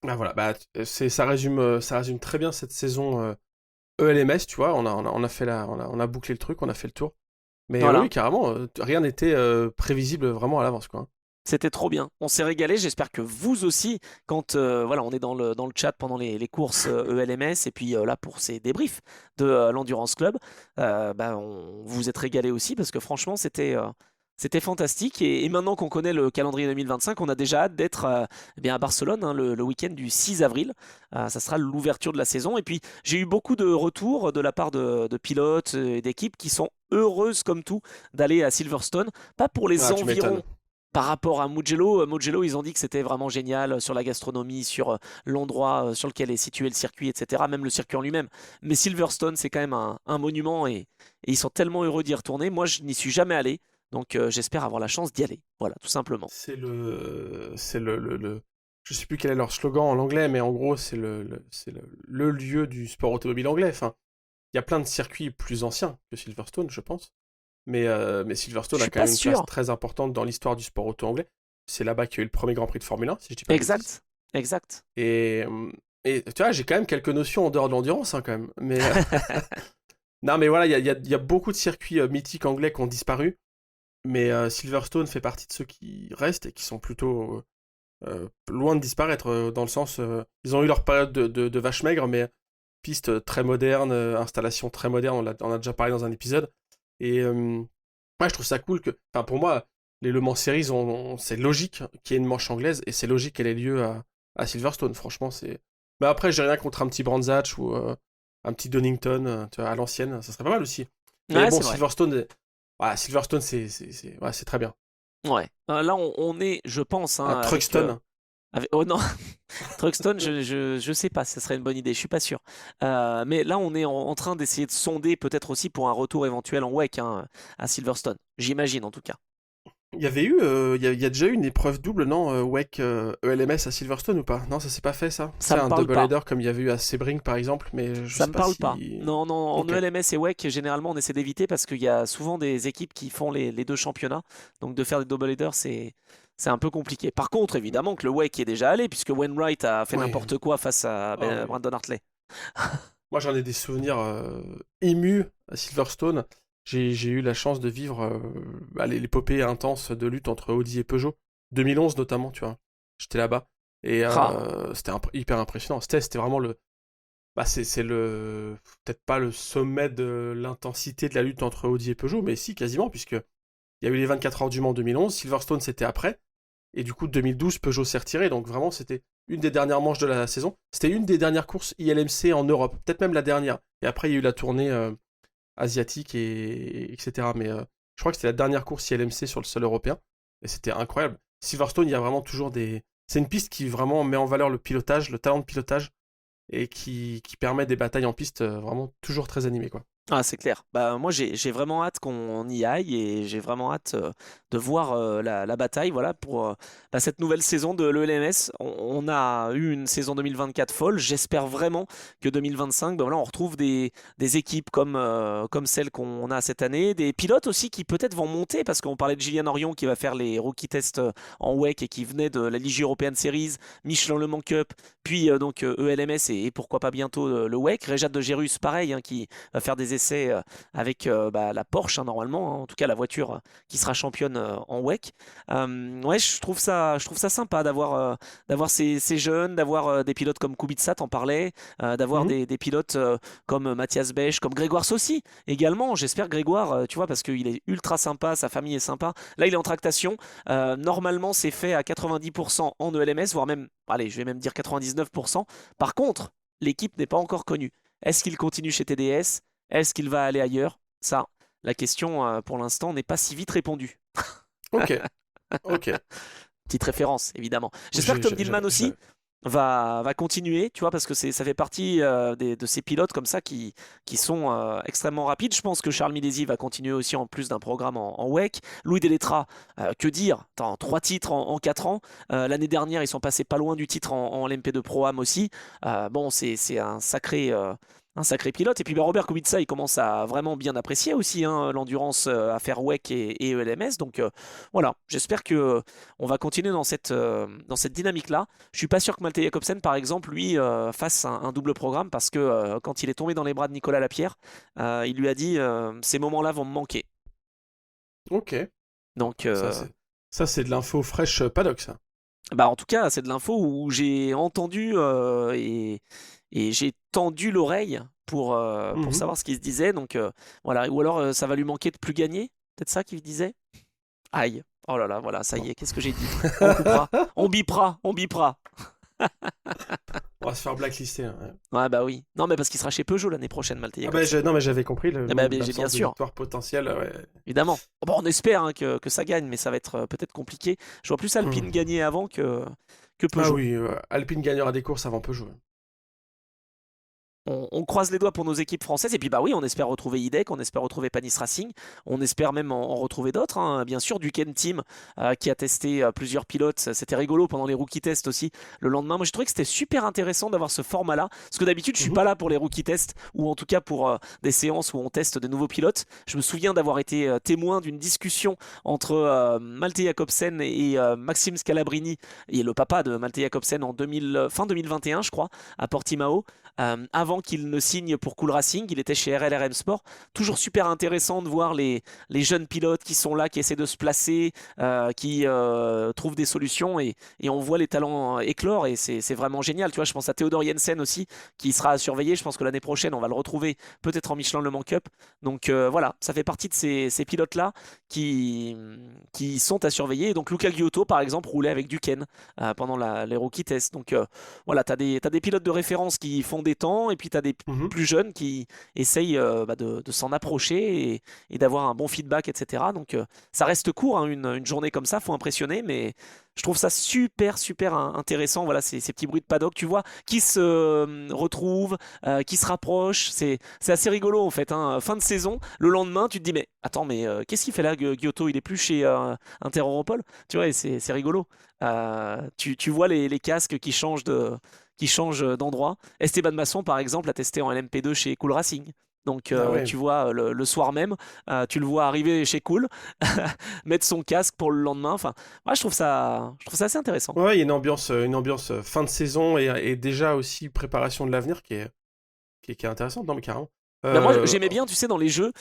Bah voilà. Bah ça résume très bien cette saison ELMS. Tu vois, on a fait on a bouclé le truc, on a fait le tour. Mais Voilà. oui, carrément, rien n'était prévisible vraiment à l'avance, quoi. C'était trop bien. On s'est régalé. J'espère que vous aussi, quand voilà, on est dans le chat pendant les courses ELMS et puis là pour ces débriefs de l'Endurance Club, bah, vous êtes régalé aussi parce que franchement, c'était fantastique. Et maintenant qu'on connaît le calendrier 2025, on a déjà hâte d'être eh bien à Barcelone le week-end du 6 avril. Ça sera l'ouverture de la saison. Et puis, j'ai eu beaucoup de retours de la part de pilotes et d'équipes qui sont heureuses comme tout d'aller à Silverstone. Pas pour les Ah, tu environs m'étonnes. par rapport à Mugello. Mugello, ils ont dit que c'était vraiment génial sur la gastronomie, sur l'endroit sur lequel est situé le circuit, etc. Même le circuit en lui-même. Mais Silverstone, c'est quand même un monument et ils sont tellement heureux d'y retourner. Moi, je n'y suis jamais allé, donc j'espère avoir la chance d'y aller. Voilà, tout simplement. Je sais plus quel est leur slogan en anglais, mais en gros, c'est le lieu du sport automobile anglais. Enfin, il y a plein de circuits plus anciens que Silverstone, je pense. Mais Je Silverstone a suis quand pas même une place sûr. très importante dans l'histoire du sport auto anglais. C'est là-bas qu'il y a eu le premier Grand Prix de Formule 1, si je dis pas de bêtises. Exact, exact. Et, et tu vois, j'ai quand même quelques notions en dehors de l'endurance, hein, quand même. Mais non, mais voilà, il y a beaucoup de circuits mythiques anglais qui ont disparu. Mais Silverstone fait partie de ceux qui restent et qui sont plutôt loin de disparaître, dans le sens, ils ont eu leur période de vache maigre, mais piste très moderne, installation très moderne, on a déjà parlé dans un épisode. Et ouais, je trouve ça cool que, enfin pour moi, les Le Mans Series, c'est logique qu'il y ait une manche anglaise et c'est logique qu'elle ait lieu à Silverstone. Franchement, c'est. Mais après, j'ai rien contre un petit Brands Hatch ou un petit Donington, tu vois, à l'ancienne, ça serait pas mal aussi. Mais Ouais, bon, c'est vrai. Silverstone, ouais, c'est très bien. Ouais. Là, on est, je pense, Un hein, avec, Truxton. Oh non, Truxton, je sais pas, ce serait une bonne idée, je suis pas sûr. Mais là, on est en train d'essayer de sonder peut-être aussi pour un retour éventuel en WEC hein, à Silverstone. J'imagine en tout cas. Il y avait eu, il y a déjà eu une épreuve double, non, WEC ELMS à Silverstone ou pas? Non, ça s'est pas fait ça. Ça C'est me un parle double pas. header comme il y avait eu à Sebring par exemple, mais je Ça sais me pas parle pas. si. Non, non, en Ok. ELMS et WEC, généralement, on essaie d'éviter parce qu'il y a souvent des équipes qui font les deux championnats. Donc de faire des double headers, c'est un peu compliqué. Par contre, évidemment que le WEC est déjà allé puisque Wainwright a fait Ouais. n'importe quoi face à Oh, oui. Brandon Hartley. Moi j'en ai des souvenirs émus à Silverstone. J'ai eu la chance de vivre l'épopée intense de lutte entre Audi et Peugeot. 2011 notamment, tu vois. J'étais là-bas. Et Ah, c'était hyper impressionnant. C'était vraiment le. Bah, c'est le. Peut-être pas le sommet de l'intensité de la lutte entre Audi et Peugeot, mais si, quasiment, puisque il y a eu les 24 heures du Mans en 2011, Silverstone c'était après, et du coup 2012 Peugeot s'est retiré, donc vraiment c'était une des dernières manches de la saison. C'était une des dernières courses ILMC en Europe, peut-être même la dernière. Et après il y a eu la tournée asiatique etc. Mais je crois que c'était la dernière course ILMC sur le sol européen, et c'était incroyable. Silverstone, il y a vraiment toujours des. C'est une piste qui vraiment met en valeur le pilotage, le talent de pilotage, et qui permet des batailles en piste vraiment toujours très animées, quoi. Ah, c'est clair. Bah, moi, j'ai vraiment hâte qu'on y aille et j'ai vraiment hâte de voir la bataille voilà, pour bah, cette nouvelle saison de l'ELMS. On a eu une saison 2024 folle. J'espère vraiment que 2025, bah, voilà, on retrouve des équipes comme celles qu'on a cette année, des pilotes aussi qui peut-être vont monter parce qu'on parlait de Gillian Orion qui va faire les rookie tests en WEC et qui venait de la Ligue European Series, Michelin Le Mans Cup, puis donc ELMS et pourquoi pas bientôt le WEC. Rejad de Gérus, pareil, hein, qui va faire des essais avec la Porsche, hein, normalement, hein, en tout cas la voiture qui sera championne en WEC. Ouais, je trouve ça sympa d'avoir ces jeunes, d'avoir des pilotes comme Kubica, t'en parlais, d'avoir Mhm. des pilotes comme Mathias Bech, comme Grégoire Saucy également. J'espère Grégoire, tu vois, parce qu'il est ultra sympa, sa famille est sympa. Là, il est en tractation. Normalement, c'est fait à 90% en ELMS, voire même, allez, je vais même dire 99%. Par contre, l'équipe n'est pas encore connue. Est-ce qu'il continue chez TDS? Est-ce qu'il va aller ailleurs? Ça, la question pour l'instant n'est pas si vite répondue. Ok, ok. Petite référence, évidemment. J'espère que Tom Dillman aussi va continuer, tu vois, parce que ça fait partie de ces pilotes comme ça qui sont extrêmement rapides. Je pense que Charles Milesi va continuer aussi en plus d'un programme en WEC. Louis Delettra, que dire? Attends, 3 titres en 4 ans. L'année dernière, ils sont passés pas loin du titre en LMP2 Pro-Am aussi. Bon, c'est un sacré pilote. Et puis Robert Kubica, il commence à vraiment bien apprécier aussi hein, l'endurance à faire WEC et ELMS. Donc voilà, j'espère que on va continuer dans cette dynamique-là. Je suis pas sûr que Malte Jacobsen, par exemple, lui, fasse un double programme parce que quand il est tombé dans les bras de Nicolas Lapierre, il lui a dit ces moments-là vont me manquer. Ok. Donc, Ça, c'est de l'info fraîche paddock, ça. en tout cas, c'est de l'info où j'ai entendu et j'ai tendu l'oreille pour Mhm. savoir ce qu'il se disait. Donc voilà, ou alors ça va lui manquer de plus gagner. Peut-être ça qu'il disait. Aïe. Oh là là, voilà, ça y Bon. est, qu'est-ce que j'ai dit? On coupera, on bipera, on bipera. On va se faire blacklister, hein, ouais. Ouais, bah oui. Non, mais parce qu'il sera chez Peugeot l'année prochaine, Malte Ah bah, Jacobsen. non, mais j'avais compris Eh ben, j'ai bien l'absence de sûr, victoire potentielle. Ouais. évidemment. Bon, on espère hein, que ça gagne, mais ça va être peut-être compliqué. Je vois plus Alpine Mhm. gagner avant que Ah Peugeot. oui, Alpine gagnera des courses avant Peugeot. On croise les doigts pour nos équipes françaises. Et puis, bah oui, on espère retrouver IDEC, on espère retrouver Panis Racing, on espère même en retrouver d'autres. Hein. Bien sûr, Duquesne Team qui a testé plusieurs pilotes. C'était rigolo pendant les rookie tests aussi. Le lendemain, moi, j'ai trouvé que c'était super intéressant d'avoir ce format-là. Parce que d'habitude, je suis Mhm. pas là pour les rookie tests ou en tout cas pour des séances où on teste de nouveaux pilotes. Je me souviens d'avoir été témoin d'une discussion entre Malte Jacobsen et Maxime Scalabrini, et le papa de Malte Jacobsen en fin 2021, je crois, à Portimao. Avant qu'il ne signe pour Cool Racing, il était chez RLRM Sport. Toujours super intéressant de voir les jeunes pilotes qui sont là, qui essaient de se placer, qui trouvent des solutions et on voit les talents éclore et c'est vraiment génial. Tu vois, je pense à Théodore Jensen aussi qui sera à surveiller. Je pense que l'année prochaine, on va le retrouver peut-être en Michelin Le Mans Cup. Donc voilà, ça fait partie de ces pilotes-là qui sont à surveiller. Et donc Luca Giotto, par exemple, roulait avec Duquesne pendant les rookie tests. Donc voilà, t'as des pilotes de référence qui font des temps et puis t'as des Mhm. plus jeunes qui essayent de s'en approcher et d'avoir un bon feedback, etc. Donc ça reste court, hein, une journée comme ça, faut impressionner, mais je trouve ça super, super intéressant. Voilà, ces petits bruits de paddock, tu vois, qui se retrouvent, qui se rapprochent. C'est assez rigolo en fait. Hein. Fin de saison, le lendemain, tu te dis, mais attends, mais qu'est-ce qu'il fait là, Giotto? Il est plus chez Inter-Europol? Tu vois, et c'est rigolo. Tu vois les casques qui changent d'endroit. Esteban Masson, par exemple, a testé en LMP2 chez Cool Racing. Donc, Ah ouais. tu vois, le soir même, tu le vois arriver chez Cool, mettre son casque pour le lendemain. Enfin, moi, je trouve ça assez intéressant. Ouais, il y a une ambiance fin de saison et déjà aussi préparation de l'avenir qui est intéressante, non mais carrément. Ben moi, Euh, j'aimais bien, tu sais, dans les jeux,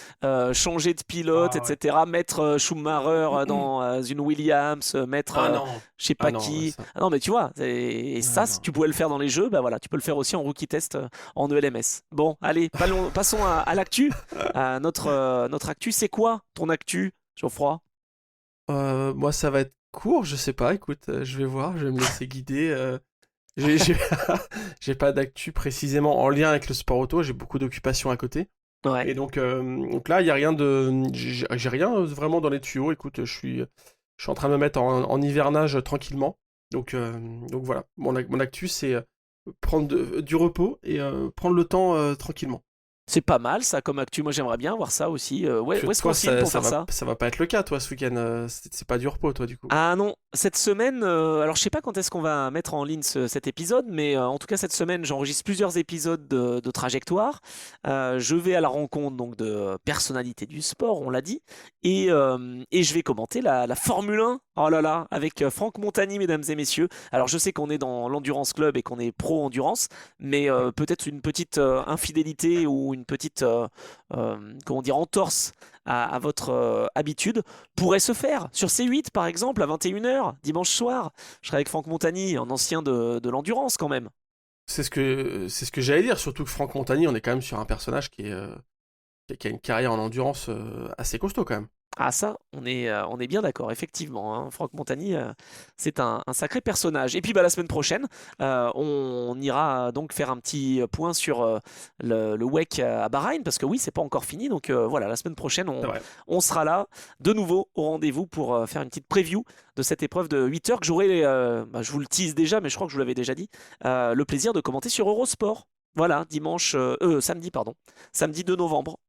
changer de pilote, Ah ouais. etc. Mettre Schumacher dans une Williams, mettre Ah non. je sais Ah pas non, qui. ça. Ah non, mais tu vois, et Ah ça, si non. tu pouvais le faire dans les jeux, bah voilà, tu peux le faire aussi en rookie test en ELMS. Bon, allez, passons à l'actu. Notre actu, c'est quoi ton actu, Geoffroy? Moi, ça va être court, je sais pas, écoute, je vais voir, je vais me laisser guider. J'ai j'ai pas d'actu précisément en lien avec le sport auto, j'ai beaucoup d'occupations à côté. Ouais. Et donc là, il y a rien j'ai rien vraiment dans les tuyaux. Écoute, je suis en train de me mettre en hivernage tranquillement. Donc voilà, mon actu, c'est prendre du repos et prendre le temps tranquillement. C'est pas mal ça comme actu. Moi, j'aimerais bien voir ça aussi. Parce que Où est-ce qu'on toi, signe ça, pour ça faire va, ça? ça va pas être le cas, toi, ce week-end. C'est pas du repos, toi, du coup. Ah non, cette semaine, alors je sais pas quand est-ce qu'on va mettre en ligne cet épisode, mais en tout cas cette semaine j'enregistre plusieurs épisodes de Trajectoire. Je vais à la rencontre donc de personnalités du sport, on l'a dit, et je vais commenter la Formule 1 Oh là là, avec Franck Montagny, mesdames et messieurs. Alors je sais qu'on est dans l'Endurance Club et qu'on est pro-endurance, mais peut-être une petite infidélité ou une petite, comment dire, entorse à votre habitude pourrait se faire sur C8 par exemple à 21 h dimanche soir. Je serai avec Franck Montagny, un ancien de l'endurance quand même. C'est ce que j'allais dire, surtout que Franck Montagny, on est quand même sur un personnage qui a une carrière en endurance assez costaud quand même. Ah ça, on est bien d'accord, effectivement, hein. Franck Montagny, c'est un sacré personnage. Et puis bah, la semaine prochaine, on ira donc faire un petit point sur le WEC à Bahreïn, parce que oui, c'est pas encore fini. Donc voilà, la semaine prochaine, C'est vrai. on sera là de nouveau au rendez-vous pour faire une petite preview de cette épreuve de 8 heures que j'aurai, bah, je vous le tease déjà, mais je crois que je vous l'avais déjà dit, le plaisir de commenter sur Eurosport. Voilà, samedi, pardon, samedi 2 novembre.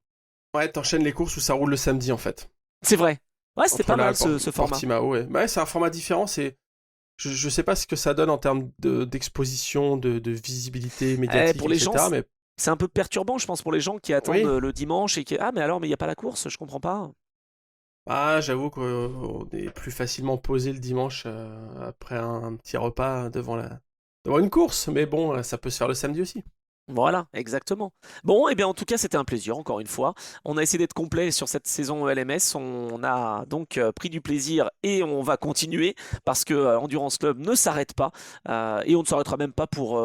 Ouais, t'enchaînes les courses où ça roule le samedi en fait. C'est vrai. Ouais, c'était Entre pas la mal ce format. Portimao, ouais. Bah ouais, c'est un format différent, je sais pas ce que ça donne en termes d'exposition, de visibilité médiatique, Pour les gens, etc. Mais c'est un peu perturbant, je pense, pour les gens qui attendent oui, le dimanche et qui ah mais alors mais il y a pas la course, je comprends pas. ah, j'avoue qu'on est plus facilement posé le dimanche après un petit repas devant une course, mais bon, ça peut se faire le samedi aussi. Voilà, exactement. Bon, et bien en tout cas, c'était un plaisir, encore une fois. On a essayé d'être complet sur cette saison LMS. On a donc pris du plaisir et on va continuer parce que Endurance Club ne s'arrête pas. Et on ne s'arrêtera même pas pour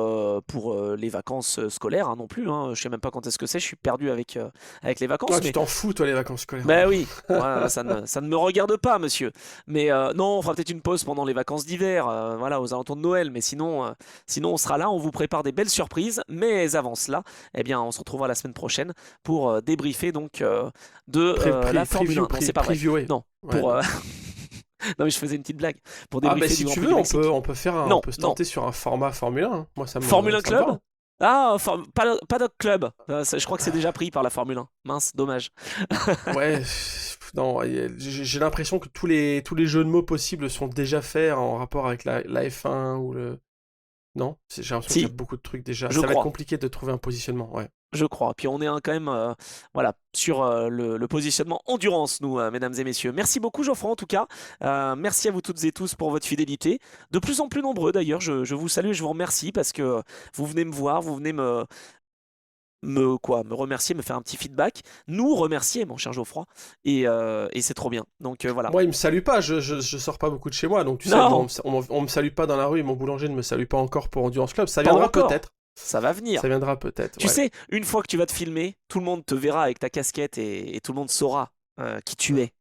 les vacances scolaires non plus, hein. Je sais même pas quand est-ce que c'est, je suis perdu avec les vacances. Ah, tu t'en fous, toi, les vacances scolaires. Ben oui, voilà, ça ne me regarde pas, monsieur. Mais non, on fera peut-être une pause pendant les vacances d'hiver, voilà, aux alentours de Noël. Mais sinon, on sera là, on vous prépare des belles surprises. Mais avant cela, eh bien, on se retrouvera la semaine prochaine pour débriefer donc de la Formule 1. Non, c'est pas vrai. Previewer. Non, Ouais, pour non. non mais je faisais une petite blague pour Ah, bah débriefer du si Grand tu Prix veux, du on Mexique. peut, on peut faire on Non, peut se non. tenter sur un format Formule 1, hein. Moi, Formule 1 ça me va, Club? hein. Ah, Paddock Club. Je crois que c'est déjà pris par la Formule 1. Mince, dommage. Ouais, non, j'ai l'impression que tous les jeux de mots possibles sont déjà faits en rapport avec la F1 ou le. Non, j'ai l'impression qu'il y Si, a beaucoup de trucs déjà. je Ça va être crois. compliqué de trouver un positionnement, ouais. Je crois. Puis on est quand même voilà, sur le positionnement endurance, nous, mesdames et messieurs. Merci beaucoup, Geoffroy, en tout cas. Merci à vous toutes et tous pour votre fidélité. De plus en plus nombreux, d'ailleurs. Je vous salue et je vous remercie parce que vous venez me voir, vous venez me remercier, me faire un petit feedback, nous remercier, mon cher Geoffroy. Et c'est trop bien. Donc voilà. Moi, il me salue pas, je sors pas beaucoup de chez moi, donc tu sais, moi, Non, on me salue pas dans la rue, et mon boulanger ne me salue pas encore pour Endurance Club. Ça pas viendra encore. peut-être. Ça va venir. Ça viendra peut-être, Tu ouais. sais, une fois que tu vas te filmer, tout le monde te verra avec ta casquette et tout le monde saura qui tu es.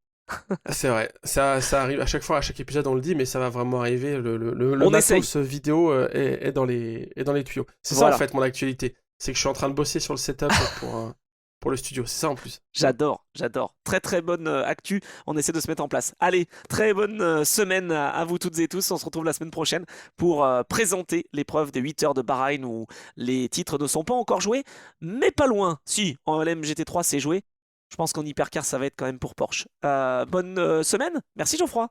C'est vrai, ça arrive à chaque fois, à chaque épisode on le dit, mais ça va vraiment arriver. Le On essaye. matos vidéo est dans les tuyaux. C'est ça en Voilà. fait mon actualité. C'est que je suis en train de bosser sur le setup pour le studio. C'est ça en plus. J'adore, j'adore. Très très bonne actu. On essaie de se mettre en place. Allez, très bonne semaine à vous toutes et tous. On se retrouve la semaine prochaine pour présenter l'épreuve des 8 heures de Bahreïn où les titres ne sont pas encore joués, mais pas loin. Si, en LMGT3 c'est joué. Je pense qu'en hypercar ça va être quand même pour Porsche. Bonne semaine. Merci Geoffroy.